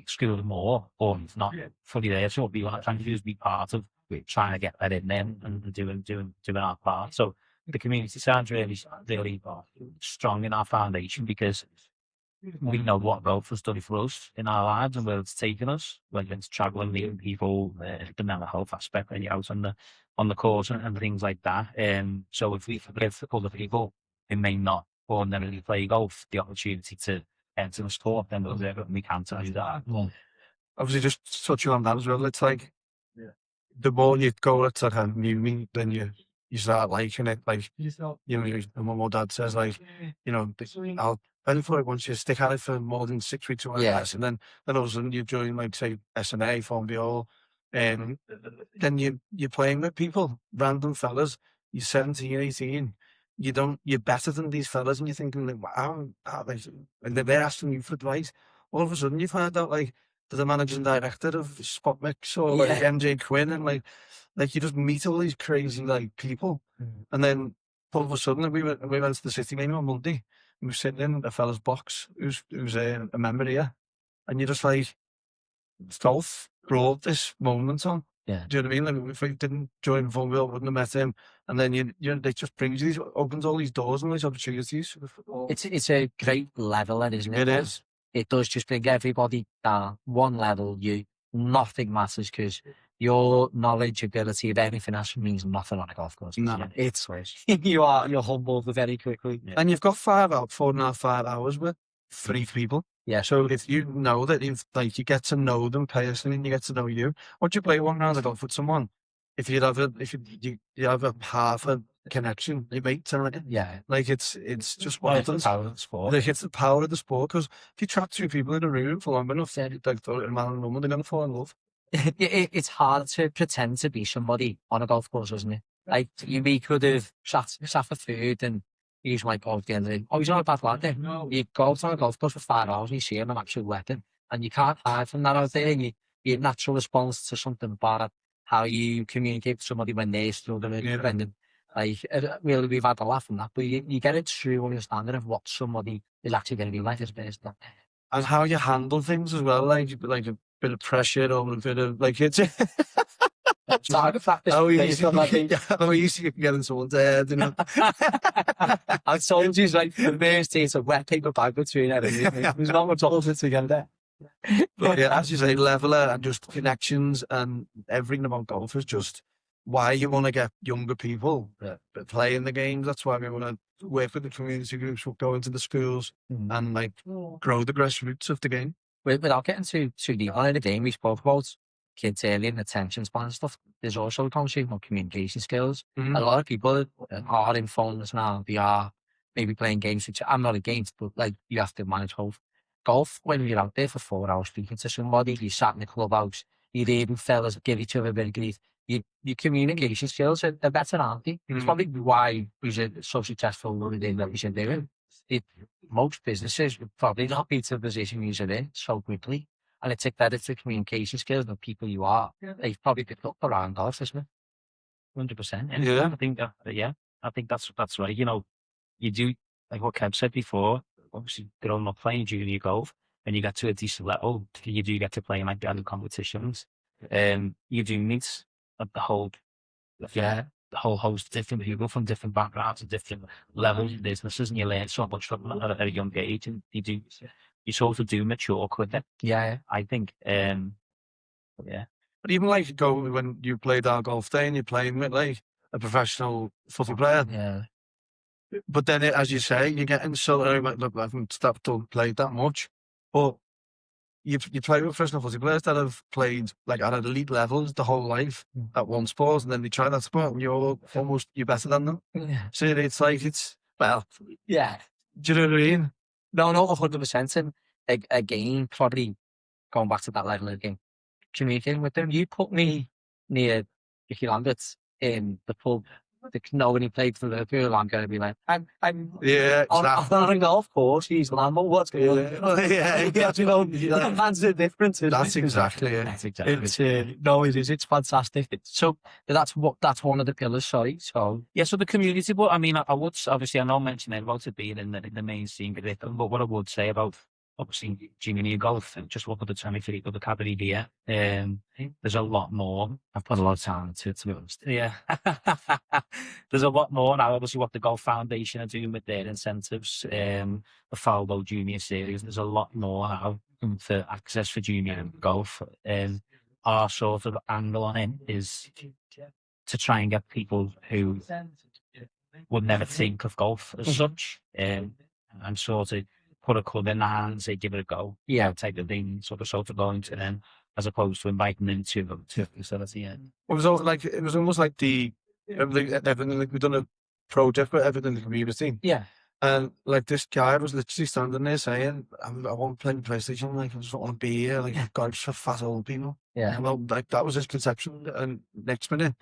school more, or it's not fully there. So what we want to try and do is be part of trying to get that in there and doing our part. So the community side's really strong in our foundation, because we know what golf has done for us in our lives and where it's taken us, whether it's traveling, meeting people, the mental health aspect, when you're out on the course and things like that. So if we give other people who may not ordinarily play golf the opportunity to enter the sport, then we'll do everything we can to do that. Obviously, just touching on that as well, it's like the more you go at like a new, then you start liking it. Like, you know, my mum or dad says, like, you know, I'll pay for it once you stick at it for more than 6 weeks or whatever. And then all of a sudden you join, like, say, SNA, Form All, and then you're playing with people, random fellas. You're 17, 18. You're better than these fellas, and you're thinking, like, wow, and they're asking you for advice. All of a sudden you find out, like, there's a managing director of Spot Mix or like MJ Quinn, and like you just meet all these crazy like people. And then all of a sudden we went to the city game on Monday, and we were sitting in a fella's box who's a member here, and you're just like, golf brought this moment on. Yeah. Do you know what I mean? Like, if we didn't join Funville, wouldn't have met him. And then it just brings you opens all these doors and these opportunities. It's a great level, isn't it? It is. It does just bring everybody down one level. Nothing matters, because your knowledge, ability of anything else means nothing on a golf course. No. It's you're humbled very quickly. Yeah. And you've got 4.5, 5 hours with 3 people. Yeah. So if you know that you get to know them personally and you get to know you, once you play one round of golf with someone, if you have a half a connection, you make it. Yeah. Like it's just Well, what it's the happens. power of the sport. Like it's the power of the sport, because if you trap 2 people in a room for long enough, like a man and woman, they're gonna fall in love. It's hard to pretend to be somebody on a golf course, isn't it? Like you could have sat for food and you might go at the end of the day, oh, he's not a bad lad there. You go out on a golf course for 5 hours and you see him an absolute weapon, and you can't hide from that out there. And your natural response to something about how you communicate with somebody when they're struggling, Yeah. and like really we've had a laugh from that, but you get a true understanding of what somebody is actually going to be like as best. And how you handle things as well, like a bit of pressure or a bit of like it's. Oh, easy you can get in someone's head, you know. I told you, it's like the first day, it's a wet paper bag between everything. There's not much older together. But yeah, as you say, leveler and just connections and everything about golf is just why you want to get younger people playing the games. That's why we want to work with the community groups, we'll go into the schools and like grow the grassroots of the game. Without getting too deep on the game, we spoke about kids early and attention span and stuff. There's also a conversation on communication skills. Mhm. A lot of people are in phones now. They are maybe playing games, which I'm not against, but like you have to manage both. Golf, when you're out there for 4 hours speaking to somebody, you sat in the clubhouse, you're hearing fellas give each other a bit of grief. Your communication skills are better, aren't they? It's probably why we're so successful within what we're doing. Most businesses would probably not be to the position you're in so quickly. And it's like that, it's the communication skills, the people you are. They've probably picked up around golf, isn't it? 100%. Yeah. I think I think that's right. You know, you do, like what Kev said before, obviously growing up playing junior golf, when you get to a decent level, you do get to play in like the other competitions. You do meet the whole host of different people from different backgrounds and different levels of businesses, and you learn so much from them at a young age, and you sort of do mature quicker. Yeah. I think. Yeah. But even like when you played our golf day and you're playing with like a professional footy player, Yeah. but then as you say, you're getting so look, I haven't stopped to play that much, but you play with professional footy players that have played like at elite levels the whole life at one sport, and then they try that sport and you're better than them. Yeah. So it's like Yeah. do you know what I mean? No, 100%. And again, probably going back to that level of the game, communicating with them. You put me near Ricky Lambert's in the pub. When he played for Liverpool, I'm going to be like, I'm Yeah, on a golf course. He's Lambo. What's going on? yeah, You know, that's the difference. that's exactly it. That's exactly. It's no, it is. It's fantastic. So that's one of the pillars. Sorry. So Yeah, so the community, but I mean, I would obviously, I know mentioning about it being in the mainstream curriculum, but what I would say about obviously junior golf, and just look at the 23 of the academy here, there's a lot more. I've put a lot of time into it, to be honest. Yeah, there's a lot more now. Obviously, what the Golf Foundation are doing with their incentives, the Falbo Junior Series, there's a lot more now for access for junior golf. Our sort of angle on it is to try and get people who would never think of golf as such, and sort of put a club in their hands, say give it a go, Yeah. type of thing, sort of going to them, as opposed to inviting them to a facility. It was almost like everything, like we've done a project with everything in the community. Yeah. And like this guy was literally standing there saying, I want to play PlayStation, like I just want to be here, like God's for fat old people. Yeah. And, well, like that was his conception. And next minute,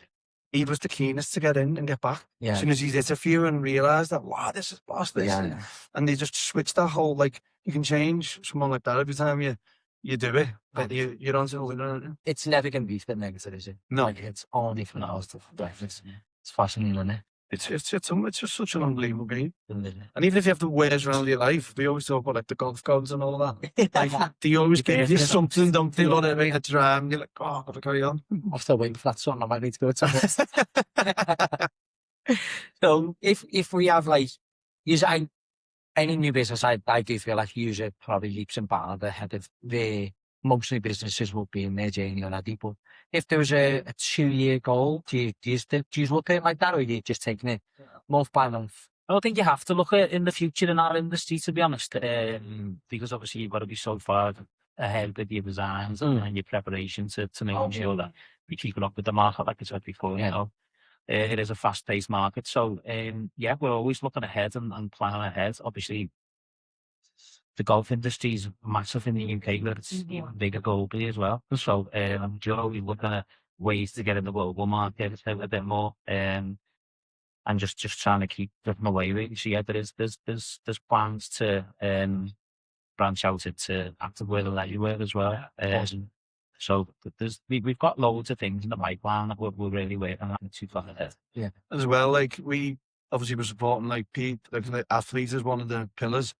he was the keenest to get in and get back. Yeah. As soon as he hit a few and realised that, wow, this is boss, this. Yeah. And they just switched that whole, like, you can change someone like that every time you do it. But you're on to the winner. It's never going to be for negative, is it? No. Like, it's only for positive. It's fascinating, isn't it? It's just such an unbelievable game. Isn't it? And even if you have the worst round of your life, we always talk about like the golf gods and all that. Like, they always give you something, don't they? On every try, and you're like, oh, I've got to carry on. I'm still waiting for that song. I might need to go to So if we have like, any new business, I do feel like user probably leaps and bounds ahead of the mostly businesses will be in their journey already. But if there was a 2-year goal, do you look at it like that, or are you just taking it month by month? I don't think you have to look at in the future in our industry, to be honest, because obviously you've got to be so far ahead with your designs and your preparation to make sure that we keep it up with the market, like I said before. You know, it is a fast-paced market, so yeah, we're always looking ahead and planning ahead. Obviously, the golf industry is massive in the UK, but it's even bigger globally as well. So you're always looking at ways to get in the global market a bit more. And just trying to keep them away really. So yeah, there's plans to branch out into activewear and leisurewear as well. So we've got loads of things in the pipeline that we're really working on too far ahead. Yeah. As well, like we obviously were supporting like the athletes is one of the pillars.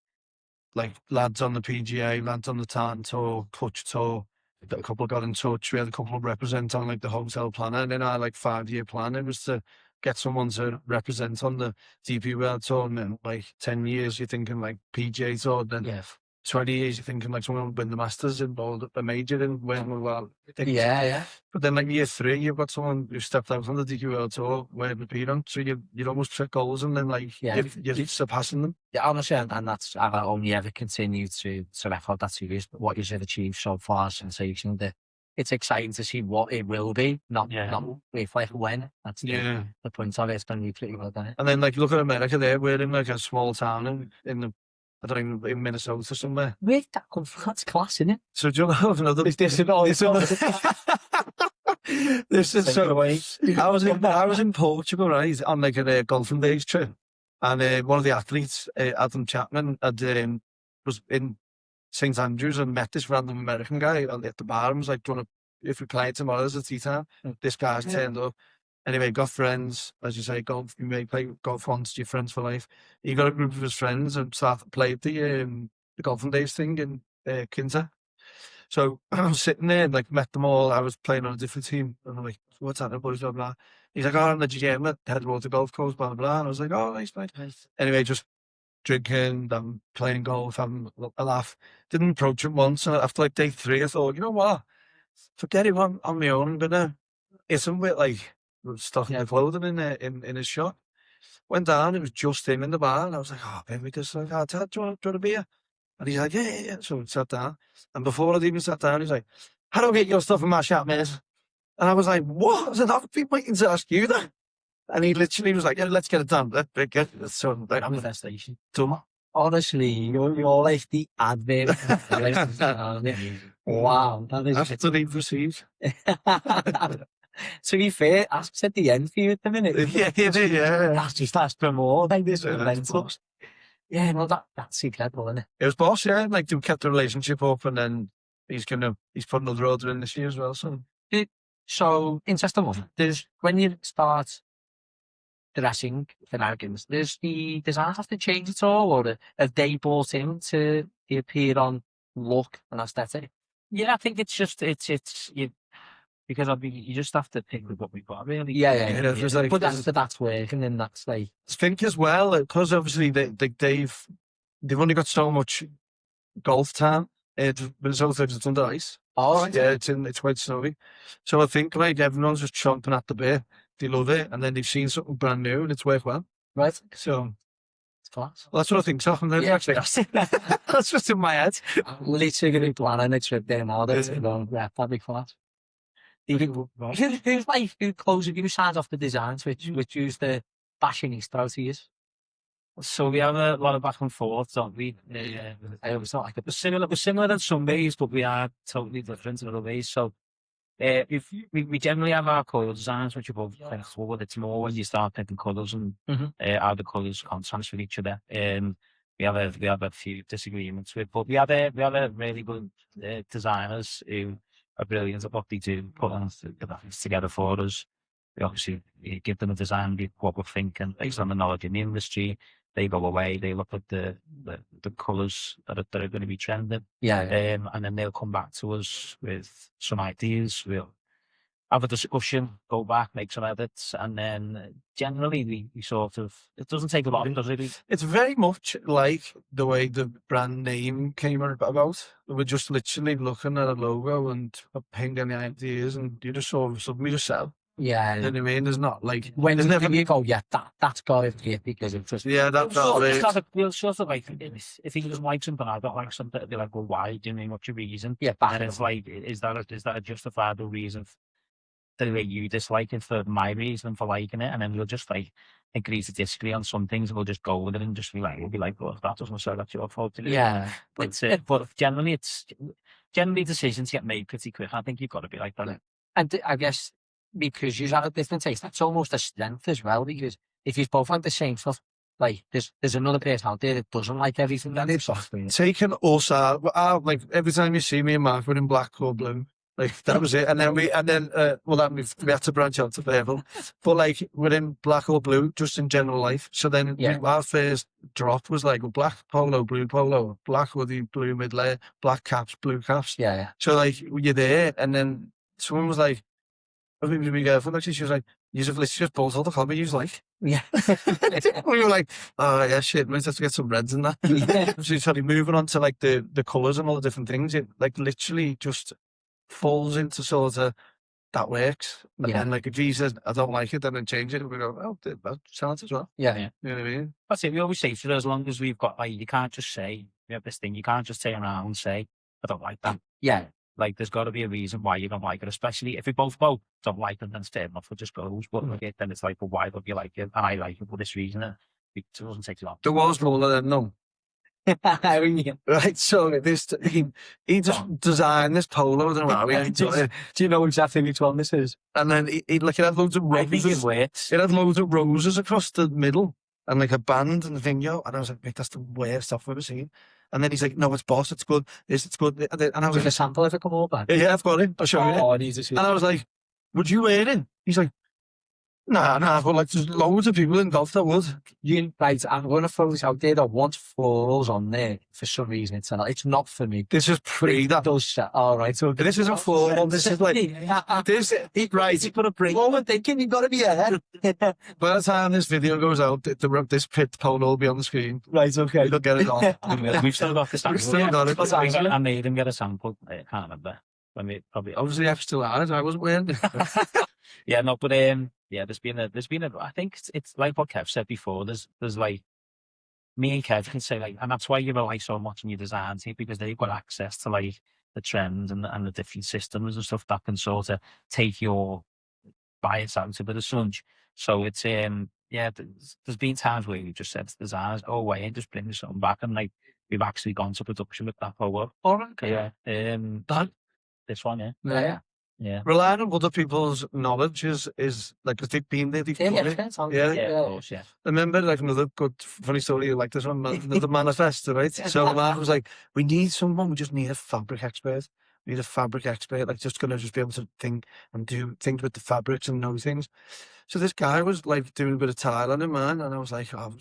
Like lads on the PGA, lads on the Tartan Tour, Clutch Tour. A couple got in touch. We had a couple represent on like the hotel planner, and in our like 5-year plan, it was to get someone to represent on the DP World Tour. And then like 10 years, you're thinking like PGA Tour. Then 20 years, you're thinking like someone will win the Masters and bowled a major and win well. Yeah. But then like year 3, you've got someone who stepped out on the DP World Tour wearing Aperion. So you'd almost set goals and then like you're surpassing them. Yeah, honestly, and that's I've only ever continued to record that series. But what you've achieved so far is sensational. It's exciting to see what it will be, not if like when. That's the point of it. It's going to be pretty well done. And then like look at America there. We're in like a small town in the I don't know, in Minnesota somewhere. Where'd that come from? That's class, isn't it? So do you know another? This is so. I was in Portugal, right, on like a golfing days trip, and one of the athletes, Adam Chapman, was in St Andrews and met this random American guy at the bar and was like, "Do you want to, if we play tomorrow, there's a tea time." This guy's turned up. Anyway, got friends, as you say, golf. You may play golf once, your friends for life. He got a group of his friends and played the golfing days thing in Kinta. So I was sitting there and like met them all. I was playing on a different team, and I'm like, "What's happening, boys?" Blah blah. He's like, "Oh, I'm the GM at Headwater Golf Course." Blah blah. And I was like, "Oh, nice, mate." Anyway, just drinking, I'm playing golf, having a laugh. Didn't approach him once. And after like day 3, I thought, you know what? Forget it. I'm on my own. I'm gonna hit him with like stuff in the clothing in his shop. Went down, it was just him in the bar, and I was like, "Oh, baby, this like, oh, Ted, do you want a beer?" And he's like, yeah. So we sat down, and before I'd even sat down, he's like, "How do I get your stuff in my shop, mate?" And I was like, "What?" I said, "I've been waiting to ask you that." And he literally was like, "Yeah, let's get it done. Let's get it." So like, Manifestation. Honestly, you're like the advert. Wow, that is after he received. To be fair, Asp's at the end for you at the minute. Yeah. That's just ask for more. Like this rentals. Yeah, no, that's incredible, isn't it? It was boss, yeah. Like we kept the relationship up, and then he's put another order in this year as well. So interesting one. There's when you start dressing for Americans, does the design have to change at all, or have they bought into the Apeiron look and aesthetic? Yeah, I think it's just because you just have to pick with what we've got, really. Yeah. But that's working, and that's like. I think as well, because obviously they've only got so much golf time. Minnesota is under ice. Oh, right. Yeah, it's quite snowy. So I think like everyone's just chomping at the bit. They love it, and then they've seen something brand new, and it's worked well. Right. So it's class. Well, that's what I think. So actually, that's just in my head. I'm literally going to be planning a trip there now. Yeah, that'd be class. Who close of you signs off the designs, which use the fashionista out to use? So we have a lot of back and forth, don't we? I always thought we're similar in some ways, but we are totally different in other ways. So if we generally have our colour designs, which are both flexible, but it's more when you start picking colours and how the colours contrast with each other. We have a few disagreements with, but we have a really good designers who are brilliant at what they do, putting things together for us. We obviously give them a design, what we're thinking based on the knowledge in the industry. They go away, they look at the colours that are going to be trending. Yeah. And then they'll come back to us with some ideas. have a discussion, go back, make some edits, and then generally we sort of, it doesn't take a lot, does it? It's very much like the way the brand name came about. We're just literally looking at a logo and ping any ideas, and you just sort of suddenly just sell. Yeah. You know what I mean? There's not like When there's never never. you go, yeah, that's got it here because it's just That's You'll sort of like, if he doesn't like something, I don't like something, it'll be like, well, why? Do you mean what's your reason? yeah, And back it's like, is that a justifiable reason the way you dislike it for my reason for liking it? And then we'll just like agree to disagree on some things, and we'll just go with it and just be like, well, that doesn't say that's your fault. yeah. But generally decisions get made pretty quick. I think you've got to be like that. And I guess because you have a different taste, that's almost a strength as well. Because if you both like the same stuff, like there's another person out there that doesn't like everything that is software. Taking us out, like every time you see me and Mark, we're in black or blue. Like that was it, and then we had to branch out to purple, but like we're in black or blue just in general life. So then our first drop was like black polo, blue polo, black hoodie, blue mid layer, black caps, blue caps. Yeah. So like you're there, and then someone was like, "We girlfriend actually," she was like, "You've literally just bought all the colour you like." Yeah. We were like, "Oh yeah, shit, we have to get some reds in that." Yeah. So started moving on to like the colours and all the different things. It like literally just falls into sort of that works. And then like if he says I don't like it, then I change it, and we go, "Oh, that sounds as well." Yeah. You know what I mean? That's it. We always say, for as long as we've got, like, you can't just say, we have this thing, you can't just turn around and say, I don't like that. Yeah. Like, there's got to be a reason why you don't like it, especially if we both don't like it, then it's fair enough, it just goes. But then it's like, well, why don't you like it? And I like it for this reason. It doesn't take long. There was one of them, no. Right, so he just designed this polo. I don't know how he did it. Do you know exactly which one this is? And then he like it had loads of I think it roses. works. It had loads of roses across the middle and like a band and the thing, yo. And I was like, mate, that's the worst stuff I've ever seen. And then he's like, no, it's boss, it's good. It's good. And I was Like a like, sample ever come over? yeah, I've got it. I'll show you. Oh, I need to see. And I was like, would you wear it? He's like, nah, but like there's loads of people in golf that would. Right, I'm going to throw this out there. I want florals on there for some reason. It's not for me. This is pre that. All right, so This isn't floral. This is like this. Right, you put a break. Moment thinking you've got to be ahead. by the time this video goes out, this pit polo will be on the screen. Right, okay. You'll get it on. We've still got the sample. We've still got it. I made him get a sample. I can't remember. I mean, probably. Obviously, I'm still at it. I wasn't wearing it. Yeah, no, but yeah, there's been a. I think it's like what Kev said before. There's like me and Kev can say like, and that's why you rely so much on your design team, because they've got access to like the trends and the different systems and stuff that can sort of take your bias out of it as such. So it's there's been times where we've just said to designers, "Oh wait, and just bring something back," and like we've actually gone to production with that polo. All right, Yeah, this one, yeah. Relying on other people's knowledge is like, because they've been there, they've done it. Of course, yeah. Remember, like another good funny story like this one, the manifesto, right? So Mark was like, we need someone, we just need a fabric expert. We need a fabric expert, like just gonna just be able to think and do things with the fabrics and know things. So this guy was like doing a bit of tiling in man, and I was like, I'm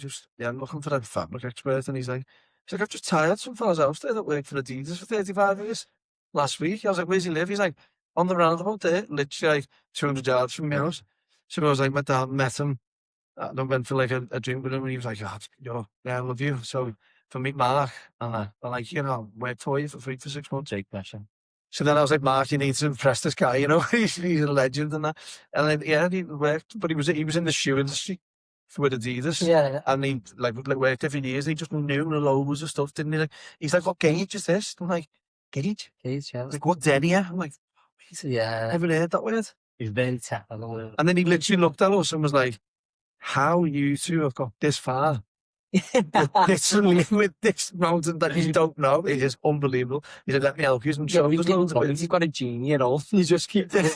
looking for a fabric expert. And he's like, I've just tiled some fellas out there that worked for Adidas for 35 years last week. I was like, where's he live? He's like, on the roundabout there, literally like 200 yards from my house. So I was like, my dad met him. I went for like a drink with him, and he was like, I love you. So for meet Mark, and I'm like, work for you for free for 6 months. Take question. So then I was like, Mark, you need to impress this guy, he's a legend and that. And then, he worked, but he was in the shoe industry with Adidas. Yeah. And he like worked every year. He just knew the loads of stuff, didn't he? Like, he's like, what gauge is this? I'm like, gauge? Gauge, yeah. Like, what denier? I'm like, yeah. I haven't heard that word. He's very technical. And then he literally looked at us and was like, how you two have got this far with this mountain that you don't know. It is unbelievable. He said, let me help you. And show us loads of it. He's got a genie and all. You just keep doing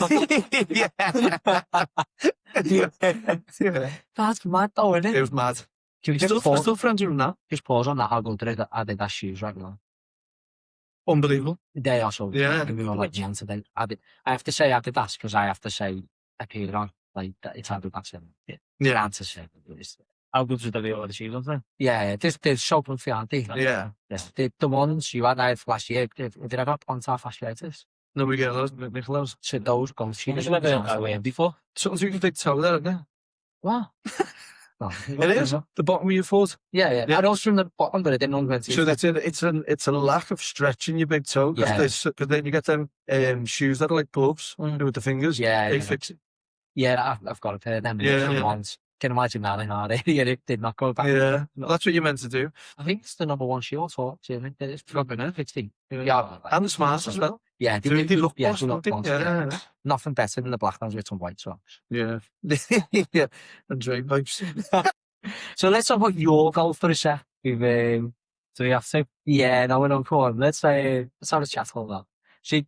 Yeah. That's mad though, isn't it? It was mad. Can we Still friends with him now. just pause on that? How good are they, that shoes right now? Unbelievable. They are so Yeah. we were like today. I have to say Adidas because I have to say Aperion. Like it's Adidas. Yeah. Hard to say. How good was the other shoes, wasn't Yeah. They're so comfy, aren't they? Yeah. Yeah. The ones you had last year, did I got on top fasciitis? Nobody get those, Nicholas. to those golf You've shoes. never away before. Something you can big toe there, isn't it? What? No, It is. The bottom of your foot. Yeah. Yeah. I know it's from the bottom, but I didn't know where to. So it's a lack of stretch in your big toe. Because then you get them shoes that are like gloves with the fingers. Yeah, They yeah. fix it. Yeah, I've got a pair of them. Yeah. Ones. Can imagine that in our area. It did not go back. Yeah. That's what you're meant to do. I think it's the number one shoe or Jimmy. It's Probably not. 16. Yeah. And the smarts as well. Yeah, They look yeah, boss, they look don't boss, they? yeah. Yeah. Nothing better than the black ones with some white socks. Yeah. Yeah. And drain pipes. So let's talk about your golf for a sec. Do we have to? Yeah, no, we're not going. Let's have a chat on that. So,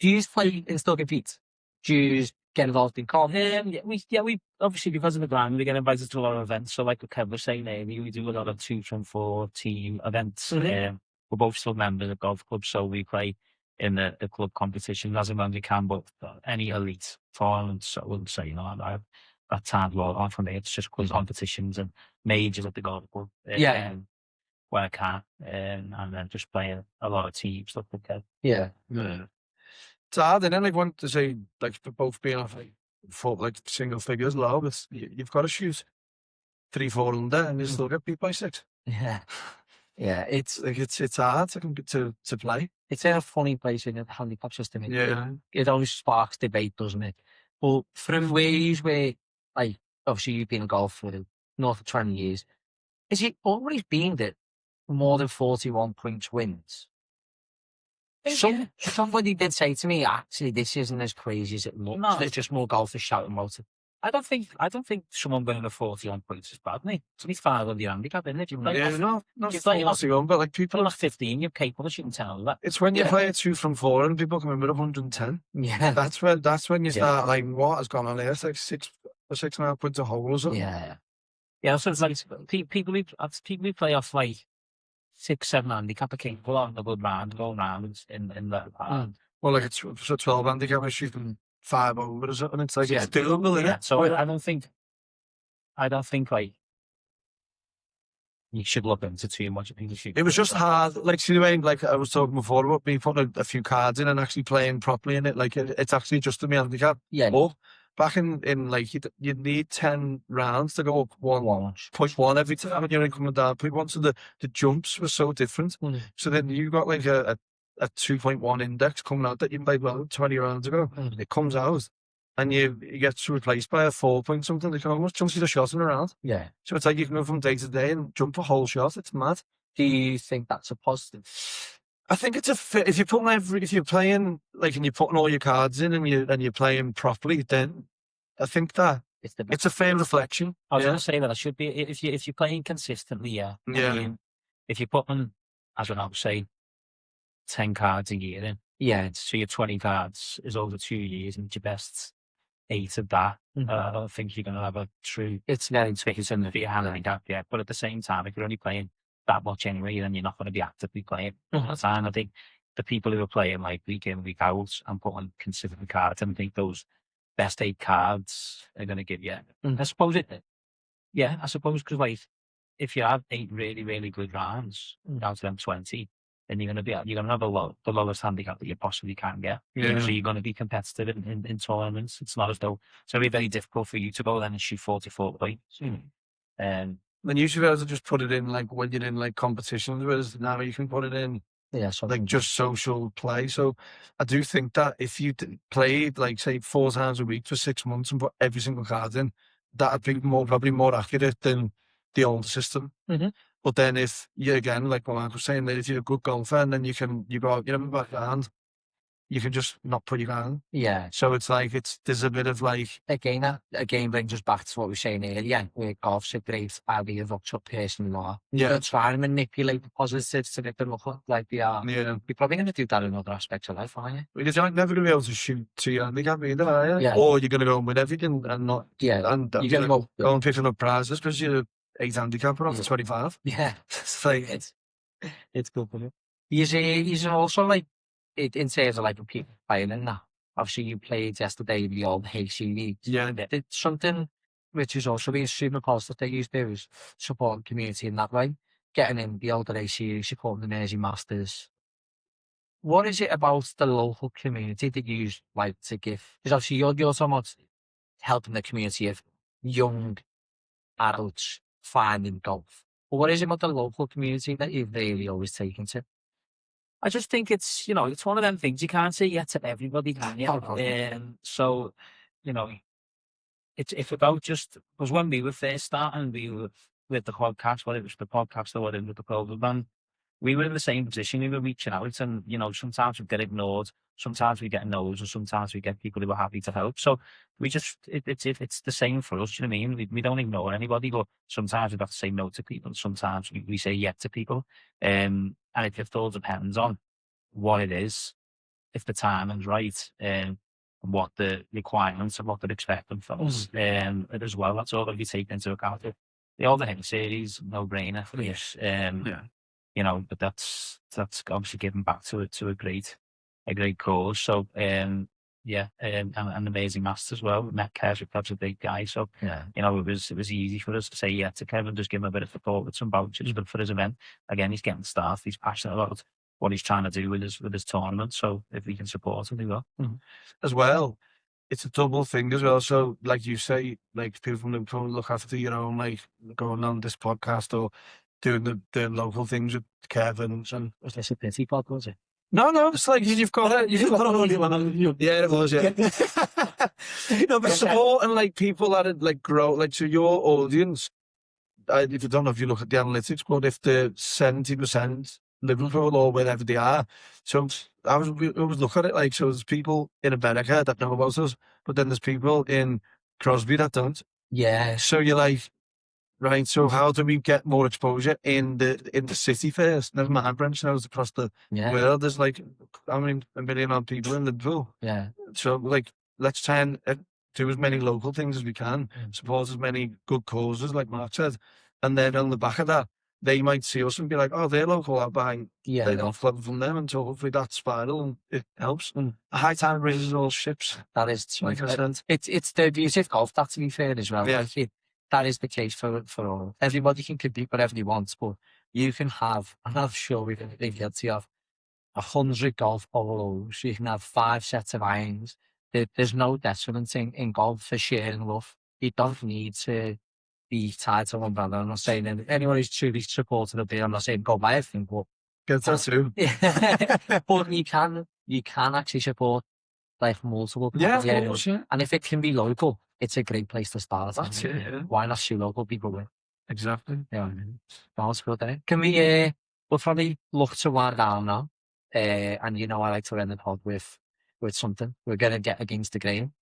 do you play in still compete? Do you get involved in golf? We obviously, because of the brand, we get invited to a lot of events. So like Kev was saying, we do a lot of 2 from 4 team events. Mhm. We're both still members of golf clubs, so we play in the club competition as and when we can. But any elite tournaments, I wouldn't say, that time well on for me. It's just club competitions and majors at the golf club. Where I can, and then just playing a lot of team stuff like that. Yeah. It's hard, and then like want to say like both being off like single figures low, but you've got to shoot 3-4 under, and you still get beat by 6. Yeah. Yeah. It's hard to play. It's in a funny place in the handicap system. Yeah. It always sparks debate, doesn't it? But from ways where, like, obviously you've been in golf for north of 20 years, is it always been that more than 41 points wins? Somebody did say to me, actually, this isn't as crazy as it looks. No. There's just more golfers shouting about it. I don't think someone winning a 41 points is bad, mate. It's only 5 on your handicap, isn't it? You've like, Yeah, not you've like, 41, but like people people. are 15, you're capable of shooting 10 over that. It's when you play a 2 from 4 and people come in with 110. Yeah. That's when you start like, what has gone on here? It's like 6.5 points a hole or something. Yeah. Yeah, so it's like people who play off like 6, 7 handicap are capable of a good round, going round in the Well, like it's 12 handicap, is shooting 5 over or something. It's like, Yeah. it's doable, isn't Yeah, it? so I don't think like you should look into too much. I think you should. It was just hard. Like, see the way, like I was talking before about me putting a few cards in and actually playing properly in it. Like, it's actually just a handicap. Yeah. But back in like, you need 10 rounds to go up 1.1 every time when you're coming down. Point 1, so the jumps were so different. Mm. So then you got like a 2.1 index coming out that you played well 20 rounds ago. Mm. It comes out and you get replaced by a 4 point something. They can almost jump you the shot in a round. Yeah. So it's like you can go from day to day and jump a whole shot. It's mad. Do you think that's a positive? I think it's a fit. If you're playing like and you're putting all your cards in and you're playing properly, then I think that It's the it's a fair reflection. I was Yeah. going to say that it should be if you're playing consistently, yeah. Yeah. I mean, if you're putting, I don't know, say 10 cards a year in, Yeah. so your 20 cards is over 2 years, and your best 8 of that. Mhm. I don't think you're going to have a true It's very fix in the handicap yet. But at the same time, if you're only playing that much anyway, then you're not going to be actively playing all the time. I think the people who are playing like week in, week out and putting consistent cards, and I think those best 8 cards are going to give you. Mhm. I suppose I suppose because like if you have 8 really, really good rounds out of them 20, then you're going to have the lowest handicap that you possibly can get. Yeah. So you're going to be competitive in tournaments. It's not as though it's going to be very difficult for you to go then and shoot 44 points. Then you should be able to just put it in like when you're in like competitions, whereas now you can put it in Yeah. like just social play. So I do think that if you played like say 4 times a week for 6 months and put every single card in, that'd be probably more accurate than the old system. Mhm. But then if you again, like what Mark was saying, that if you're a good golfer and then you go out, backhand, you can just not put your hand. Yeah. So it's like there's a bit of like Again, that again brings us back to what we were saying earlier, where golf's a great idea of up to a person law. yeah. Try and manipulate the positives to make them look like they are. Yeah. You're probably going to do that in other aspects of life, aren't you? Because you're never going to be able to shoot to your handicap either, are you? Yeah. Or you're going to go and win everything and not Yeah. and You're going to go go. and picking up prizes because you're 8 handicap off Yeah. 25. Yeah. It's like It's good for you. You're also like, in terms of like people playing in that. Obviously, you played yesterday the old HCV. yeah. Did something which is also being super positive that you do is supporting community in that way. Getting in the older A series, supporting the Mersey Masters. what is it about the local community that you like to give? Because obviously you're somewhat helping the community of young adults finding golf. But what is it about the local community that you've really always taken to? I just think it's, you know, it's one of them things you can't say yet to everybody, can you? So, you know, it's about just, because when we were first starting, we were with the podcast, whether it was the podcast or whatever, with the cover band, we were in the same position. We were reaching out, and you know, sometimes we get ignored, sometimes we get no's, or sometimes we get people who are happy to help. So we just, it's the same for us. You know what I mean? We don't ignore anybody, but sometimes we have to say no to people. Sometimes we say yes to people, and it just all depends on what it is, if the timing's right, and what the requirements and what they're expecting from us, as well. That's all that we take into account. The All the Him series, no brainer for us. You know, but that's obviously giving back to a great cause. So and amazing master as well. We met Kev, Kev's a big guy, so you know, it was easy for us to say yeah to Kevin, just give him a bit of support with some vouchers. But for his event, again, he's getting staff. He's passionate about what he's trying to do with his tournament. So if we can support him, we will. As well, it's a double thing as well. So, like you say, like people from Liverpool look after your own, like going on this podcast or doing the local things with Kevin. And Was this a pity pod, was it? no, it's like you've got it. You've got it. Yeah, it was. Yeah. No, but supporting like people that like grow, like to your audience. If you don't know if you look at the analytics, but if the 70% Liverpool or wherever they are, so I was looking at it like, so there's people in America that know about us, but then there's people in Crosby that don't. Yeah. So you're like, right, so how do we get more exposure in the city first? Never mind branching out across the world. There's like, I mean, 1 million odd people in Liverpool. Yeah. So like, let's try and do as many local things as we can, support as many good causes, like Mark said, and then on the back of that, they might see us and be like, oh, they're local, I'll buy golf club from them, and so hopefully that spiral and it helps. And a high tide raises all ships. That is true. It's the beauty of golf, that, to be fair, as well. Yeah. That is the case for all. Everybody can compete whatever they want, but you can have, and I'm sure we've been guilty of, 100 golf polos. You can have 5 sets of irons. There's no detriment in golf for sharing love. You don't need to be tied to one brother. I'm not saying anyone who's truly supporting a beer, I'm not saying go buy everything, but Get that too. but you can actually support like multiple people. Yeah, of course, yeah. And if it can be local, it's a great place to start. That's it, yeah. Why not see local people with? Exactly. Yeah, that's good. Can we? We'll probably look to wind down now. And you know, I like to end the pod with something. We're gonna get against the grain.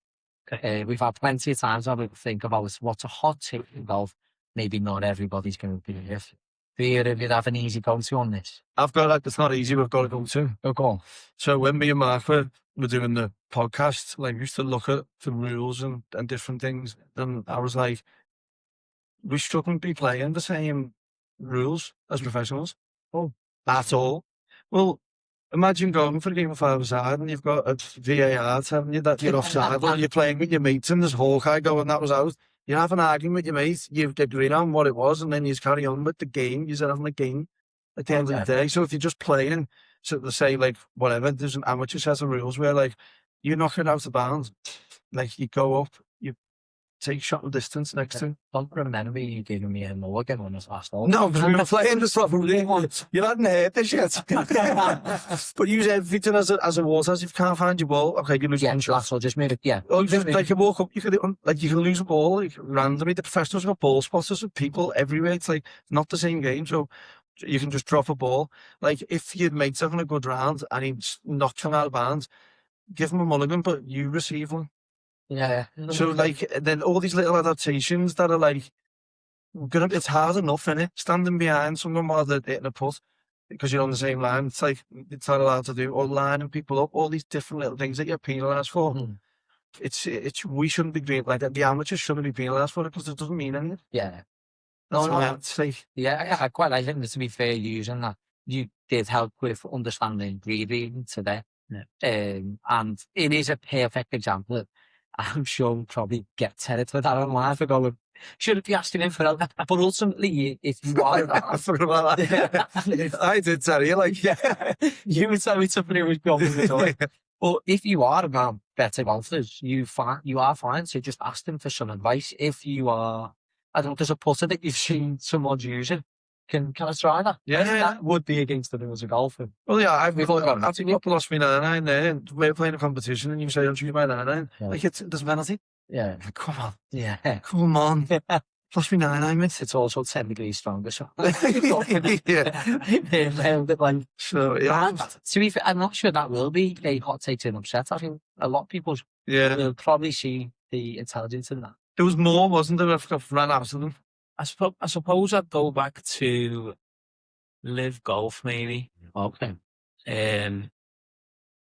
We've had plenty of times where we think about what's a hot tip in golf. Maybe not everybody's going to be with. If you'd have an easy go-to on this. I've got like, it's not easy, we've got to go to. Oh, go on. So when me and Mark were doing the podcast, like we used to look at the rules and different things, and I was like, we shouldn't be playing the same rules as professionals. Oh. At all. Well, imagine going for a game of 5-a-side and you've got a VAR telling you that you're offside, or you're playing with your mates and there's Hawkeye going, that was out. You have an argument with your mate, you agree on what it was, and then you just carry on with the game. You're having a game at the end of the day. So if you're just playing, so to say, like, whatever, there's an amateur set of rules where, like, you knock it out of bounds, like, you go up, you take shot and distance next to. Don't remember you giving me a mulligan on this last hole. No, because we were playing the stuff from day one. You hadn't heard this yet. But use everything as a water. If you can't find your ball, okay, you lose one shot. So just made it, yeah. Or just, like, you walk up, you can lose a ball, like, randomly. The professionals have got ball spotters with people everywhere. It's like, not the same game, so you can just drop a ball. Like, if your mate's having a good round and he's knocked him out of bounds, give him a mulligan, but you receive one. Yeah. So, like, then all these little adaptations that are like, it's hard enough, innit? Standing behind someone while they're hitting a putt because you're on the same line. It's like, it's not allowed to do, or lining people up, all these different little things that you're penalised for. It's we shouldn't be doing like that. The amateurs shouldn't be penalised for it because it doesn't mean anything. Yeah. That's what I would say. Yeah, I quite like it. To be fair, using that, you did help with understanding breathing today. Yeah. And it is a perfect example. I'm sure we'll probably get terrified with that online for going, Shouldn't be asking him for help. But ultimately, if you are, I forgot about that. I did tell you, like, you would tell me somebody was going to the door. But if you are around better golfers, you are fine. So just ask them for some advice. If you are, I don't know, there's a putter that you've seen someone using. Can I try that? Yeah. That would be against the rules of golfing. Well, yeah, We've all got I've lost me 9-9 there, and we're playing a competition, and you say, I'll shoot my 9-9. Yeah. Like, there's a penalty. Yeah. Like, come on. Yeah. Come on. Lost me 9-9, mate. It's also 10 degrees stronger. So, Yeah. like, So, yeah. to be fair, I'm not sure that will be a hot take to an upset. I think a lot of people Yeah. will probably see the intelligence in that. There was more, wasn't there? I've ran out of them. I suppose I'd go back to live golf, maybe. Okay.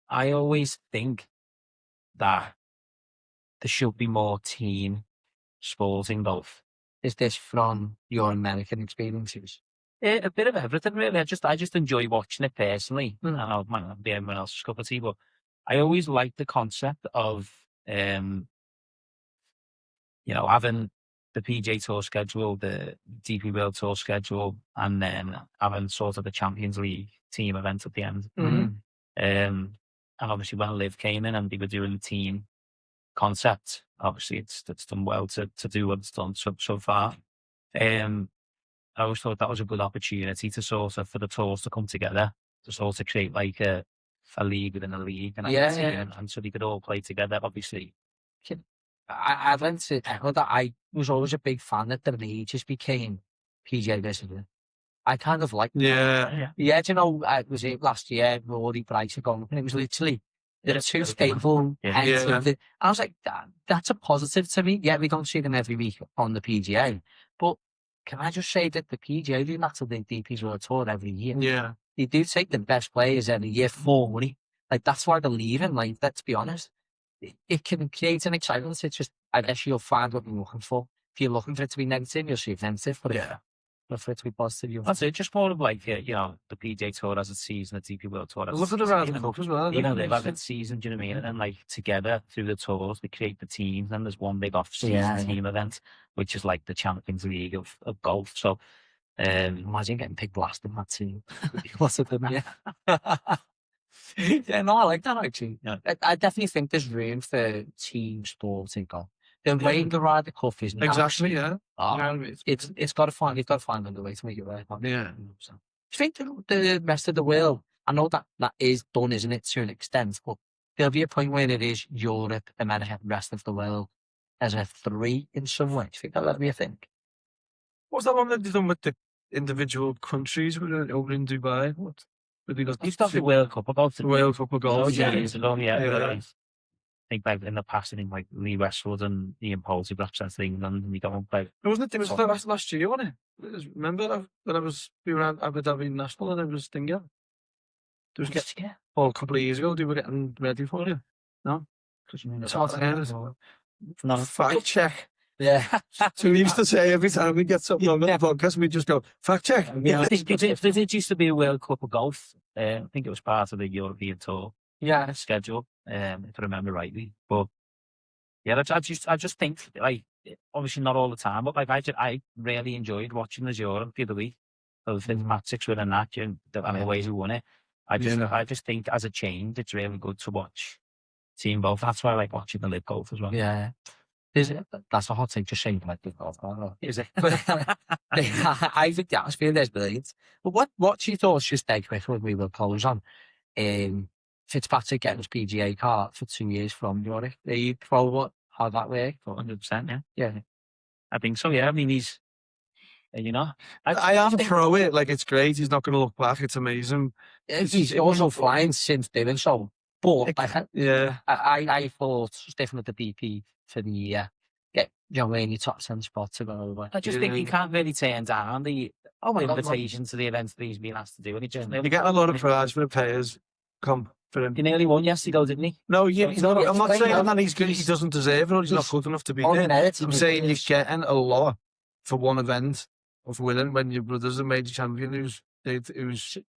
I always think that there should be more team sports in golf. Is this from your American experiences? A bit of everything, really. I just enjoy watching it personally. Mm. I know it might not be everyone else's cup of tea, but I always like the concept of, having the PJ Tour schedule, the DP World Tour schedule, and then having sort of the Champions League team event at the end. Mm-hmm. And obviously when Liv came in and they were doing the team concept, obviously it's done well to do what it's done so far. I always thought that was a good opportunity to sort of, for the tours to come together, to sort of create like a league within a league, and and so they could all play together, obviously. I'd like to echo that. I was always a big fan that the league just became PGA Visitor. I kind of like Yeah. Yeah, do you know, was it last year, Rory Bryce had gone, and it was literally the two stable ends of the, I was like, that's a positive to me. Yeah, we don't see them every week on the PGA, but can I just say that the PGA do that to the DP's World Tour every year? Yeah. They do take the best players every year for money. Like, that's why they're leaving. Like, let's be honest. It can create an excitement. It's just, I guess you'll find what you're looking for. If you're looking for it to be negative, you'll see it negative. But if for it to be positive, you'll... That's it. Just more of like, the PJ Tour as a season, the DP World Tour. Look at the Ryder Cup as well. They have its season, do you know what I mean? And then, like, together through the tours, they create the teams, and there's one big off-season team event, which is like the Champions League of golf. So, imagine getting pig blasted in that team. Lots of them, yeah, no, I like that actually. Yeah. I definitely think there's room for team sport in golf. The way the Ryder Cup is now, Exactly, yeah. it's got to find, you've got to find another way to make it work. Yeah. So, do you think the rest of the world, I know that is done, isn't it, to an extent, but there'll be a point where it is Europe, America, the rest of the world as a three in some way. Do you think that'll be a thing? What was that one that they done with the individual countries over in Dubai? What? used to have the World Cup about The World Cup of golf. years ago, Yeah. I think like in the past, I think like Lee Westwood and Ian Polsey represented England, and we got one play. It was last year, wasn't it? Remember when we were at Abu Dhabi National and it was Stinger? There was a couple of years ago, they were getting ready for it. No? No, Fact check. Yeah. So we used to say every time we get something on the podcast, we just go, fact check. I think if there used to be a World Cup of golf, I think it was part of the European Tour schedule, if I remember rightly. But yeah, I just think, like, obviously not all the time, but like I really enjoyed watching the Europe the other week of Fitzmagic winning that, and the ways he won it. I just think as a change, it's really good to watch team golf. That's why I like watching the live golf as well. Yeah. That's a hot take, just saying like live golf. I don't know. Is it? I think the atmosphere there's brilliant. But what's your thoughts, just dead quick, when we will close on? Fitzpatrick getting his PGA card for 2 years from Europe. Are you pro how that worked? 100%, Yeah. I think so, yeah. I mean, he's, I am pro it. Like, it's great. He's not going to look back. It's amazing. He's also flying since doing so. But I thought sticking with the BP for the year, get in your top 10 spot to go over. I just think he can't really turn down the invitation to the events that he's been asked to do. And he just You're getting a lot of prize for the players. Come for him. He nearly won yesterday, didn't he? No, he's not. I'm not saying that he's good. He doesn't deserve it, or he's not good enough to be there. I'm saying he's getting a lot for one event of winning when your brother's a major champion who's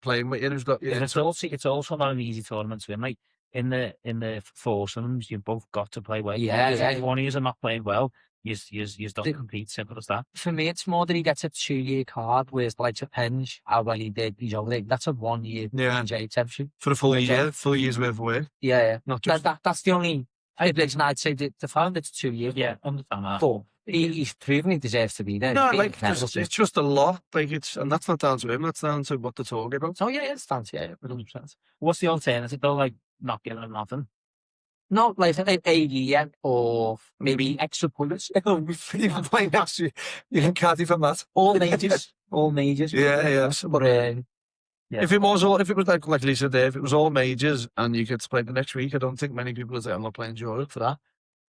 playing with you, who's got. Yeah, it's also not an easy tournament to win. Like in the foursomes, you've both got to play well. Yeah. If one of you are not playing well, you don't compete, simple as that. For me, it's more that he gets a 2-year card, whereas like a Penge, when he did, that's a 1-year Yeah. PJ exemption. For a full year's worth of work. Yeah. Not just That's the only reason I'd say that the fact it's 2 years. Yeah, understand that. But he's proven he deserves to be there. no, He's like beaten Kessel. it's just a lot. Like and that's not down to him. That's down to what they're talking about. So yeah, it's fancy. Yeah, 100%. What's the alternative though? Like not getting nothing. No, like a year or maybe extra points. You can play next year. You can caddy from that. All majors. All majors. Yeah. But Yeah. If it was like Lisa there, if it was all majors and you could play the next week, I don't think many people would say I'm not playing Europe for that.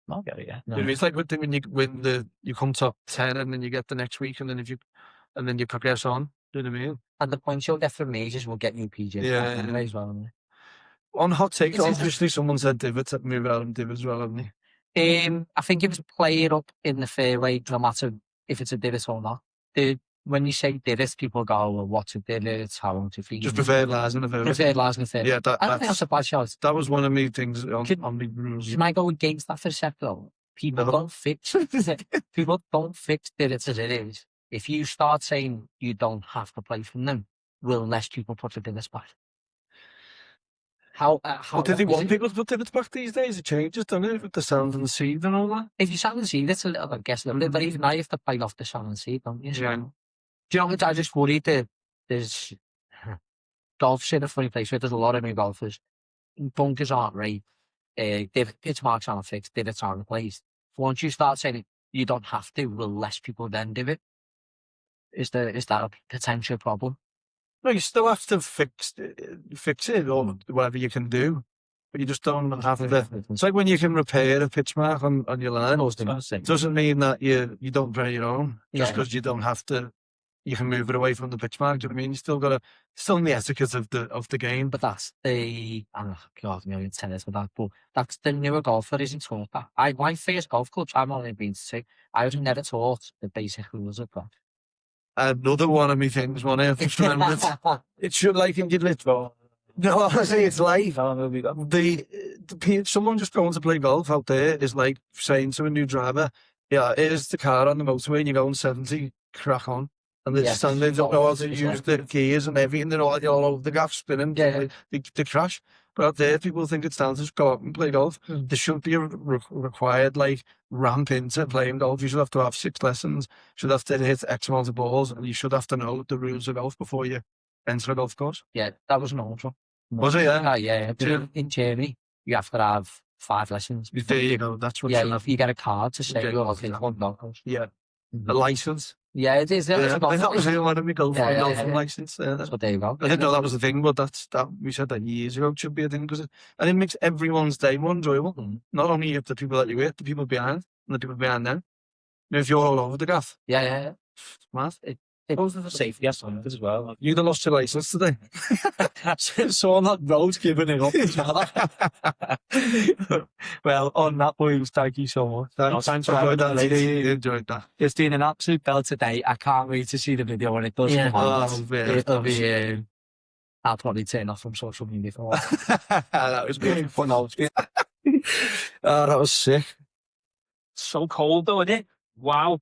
I'll get it. Yeah. No. It's like when you win you come top 10 and then you get the next week and then you progress on. Do you know what I mean? And the points you'll get from majors will get you PJ. Yeah. Anyway, as well. On hot take, obviously someone said Divots at move out and Div as well, haven't they? I think if it's playing up in the fairway, no matter if it's a divot or not. When you say divot, people go, well, what's a divot? It's how long to feed. Just preferred lies in the fairway. Preferred lies in the fairway. Yeah, I don't think that's a bad shout. that was one of my things on the rules. Can I go against that for a sec though? People No. don't fix divots as it is. If you start saying you don't have to play from them, will less people put the divots back? How Did they want people to put divots back these days? It changes, doesn't it? With the sound and the seed and all that. If you sound and seed, it's a little bit guessing, but even now you have to play off the sound and seed, don't you? So, Yeah. do you know what I just worried that there's golf's in a funny place where there's a lot of new golfers. Bunkers aren't right. Pitch marks aren't fixed, divots aren't replaced. Once you start saying you don't have to, will less people then do it? Is that a potential problem? No, you still have to fix it or whatever you can do, but you just don't have to. It's like when you can repair a pitch mark on your line. It doesn't mean that you don't play your own just because you don't have to. You can move it away from the pitch mark. Do you know what I mean? You still in the etiquette of the game. But that's God, million tennis for that. But that's the newer golfer isn't taught that. My first golf clubs I've only been to, I was never taught the basic rules of golf. Another one of my things, one I just remembered. It should like in literal. No, honestly, it's like someone just going to play golf out there is like saying to a new driver, "Yeah, here's the car on the motorway, and you're going 70, crack on." And they're standing, don't know how to use the gears and everything. They're all over the gaff spinning. Yeah. They crash. But out there, people think it's down to just go out and play golf. There shouldn't be a required like ramp into playing golf. You should have to have 6 lessons. You should have to hit X amount of balls, and you should have to know the rules of golf before you enter a golf course. Yeah, that was an ultra. Was it? Yeah. Yeah. In Germany, you have to have 5 lessons. There you go. That's what. Yeah, you get a card to say you're Okay. one golf course. Yeah. A license. Yeah, it is. Yeah, I thought it was one of my golfing license. So there you go. I didn't know that was the thing, but that we said that years ago. It should be a thing and it makes everyone's day more enjoyable. Not only the people that you with, the people behind, and the people behind them. You know, if you're all over the gaff, Yeah. mad. It goes for safety as well. You'd have lost your license today. So on that road, giving it up. Well, on that point, thank you so much. Thanks for having that. Really enjoyed that. It's been an absolute belt today. I can't wait to see the video when it does come out. It'll be. I'll probably turn off from social media for a while. That was really fun. That was sick. So cold though, isn't it? Wow.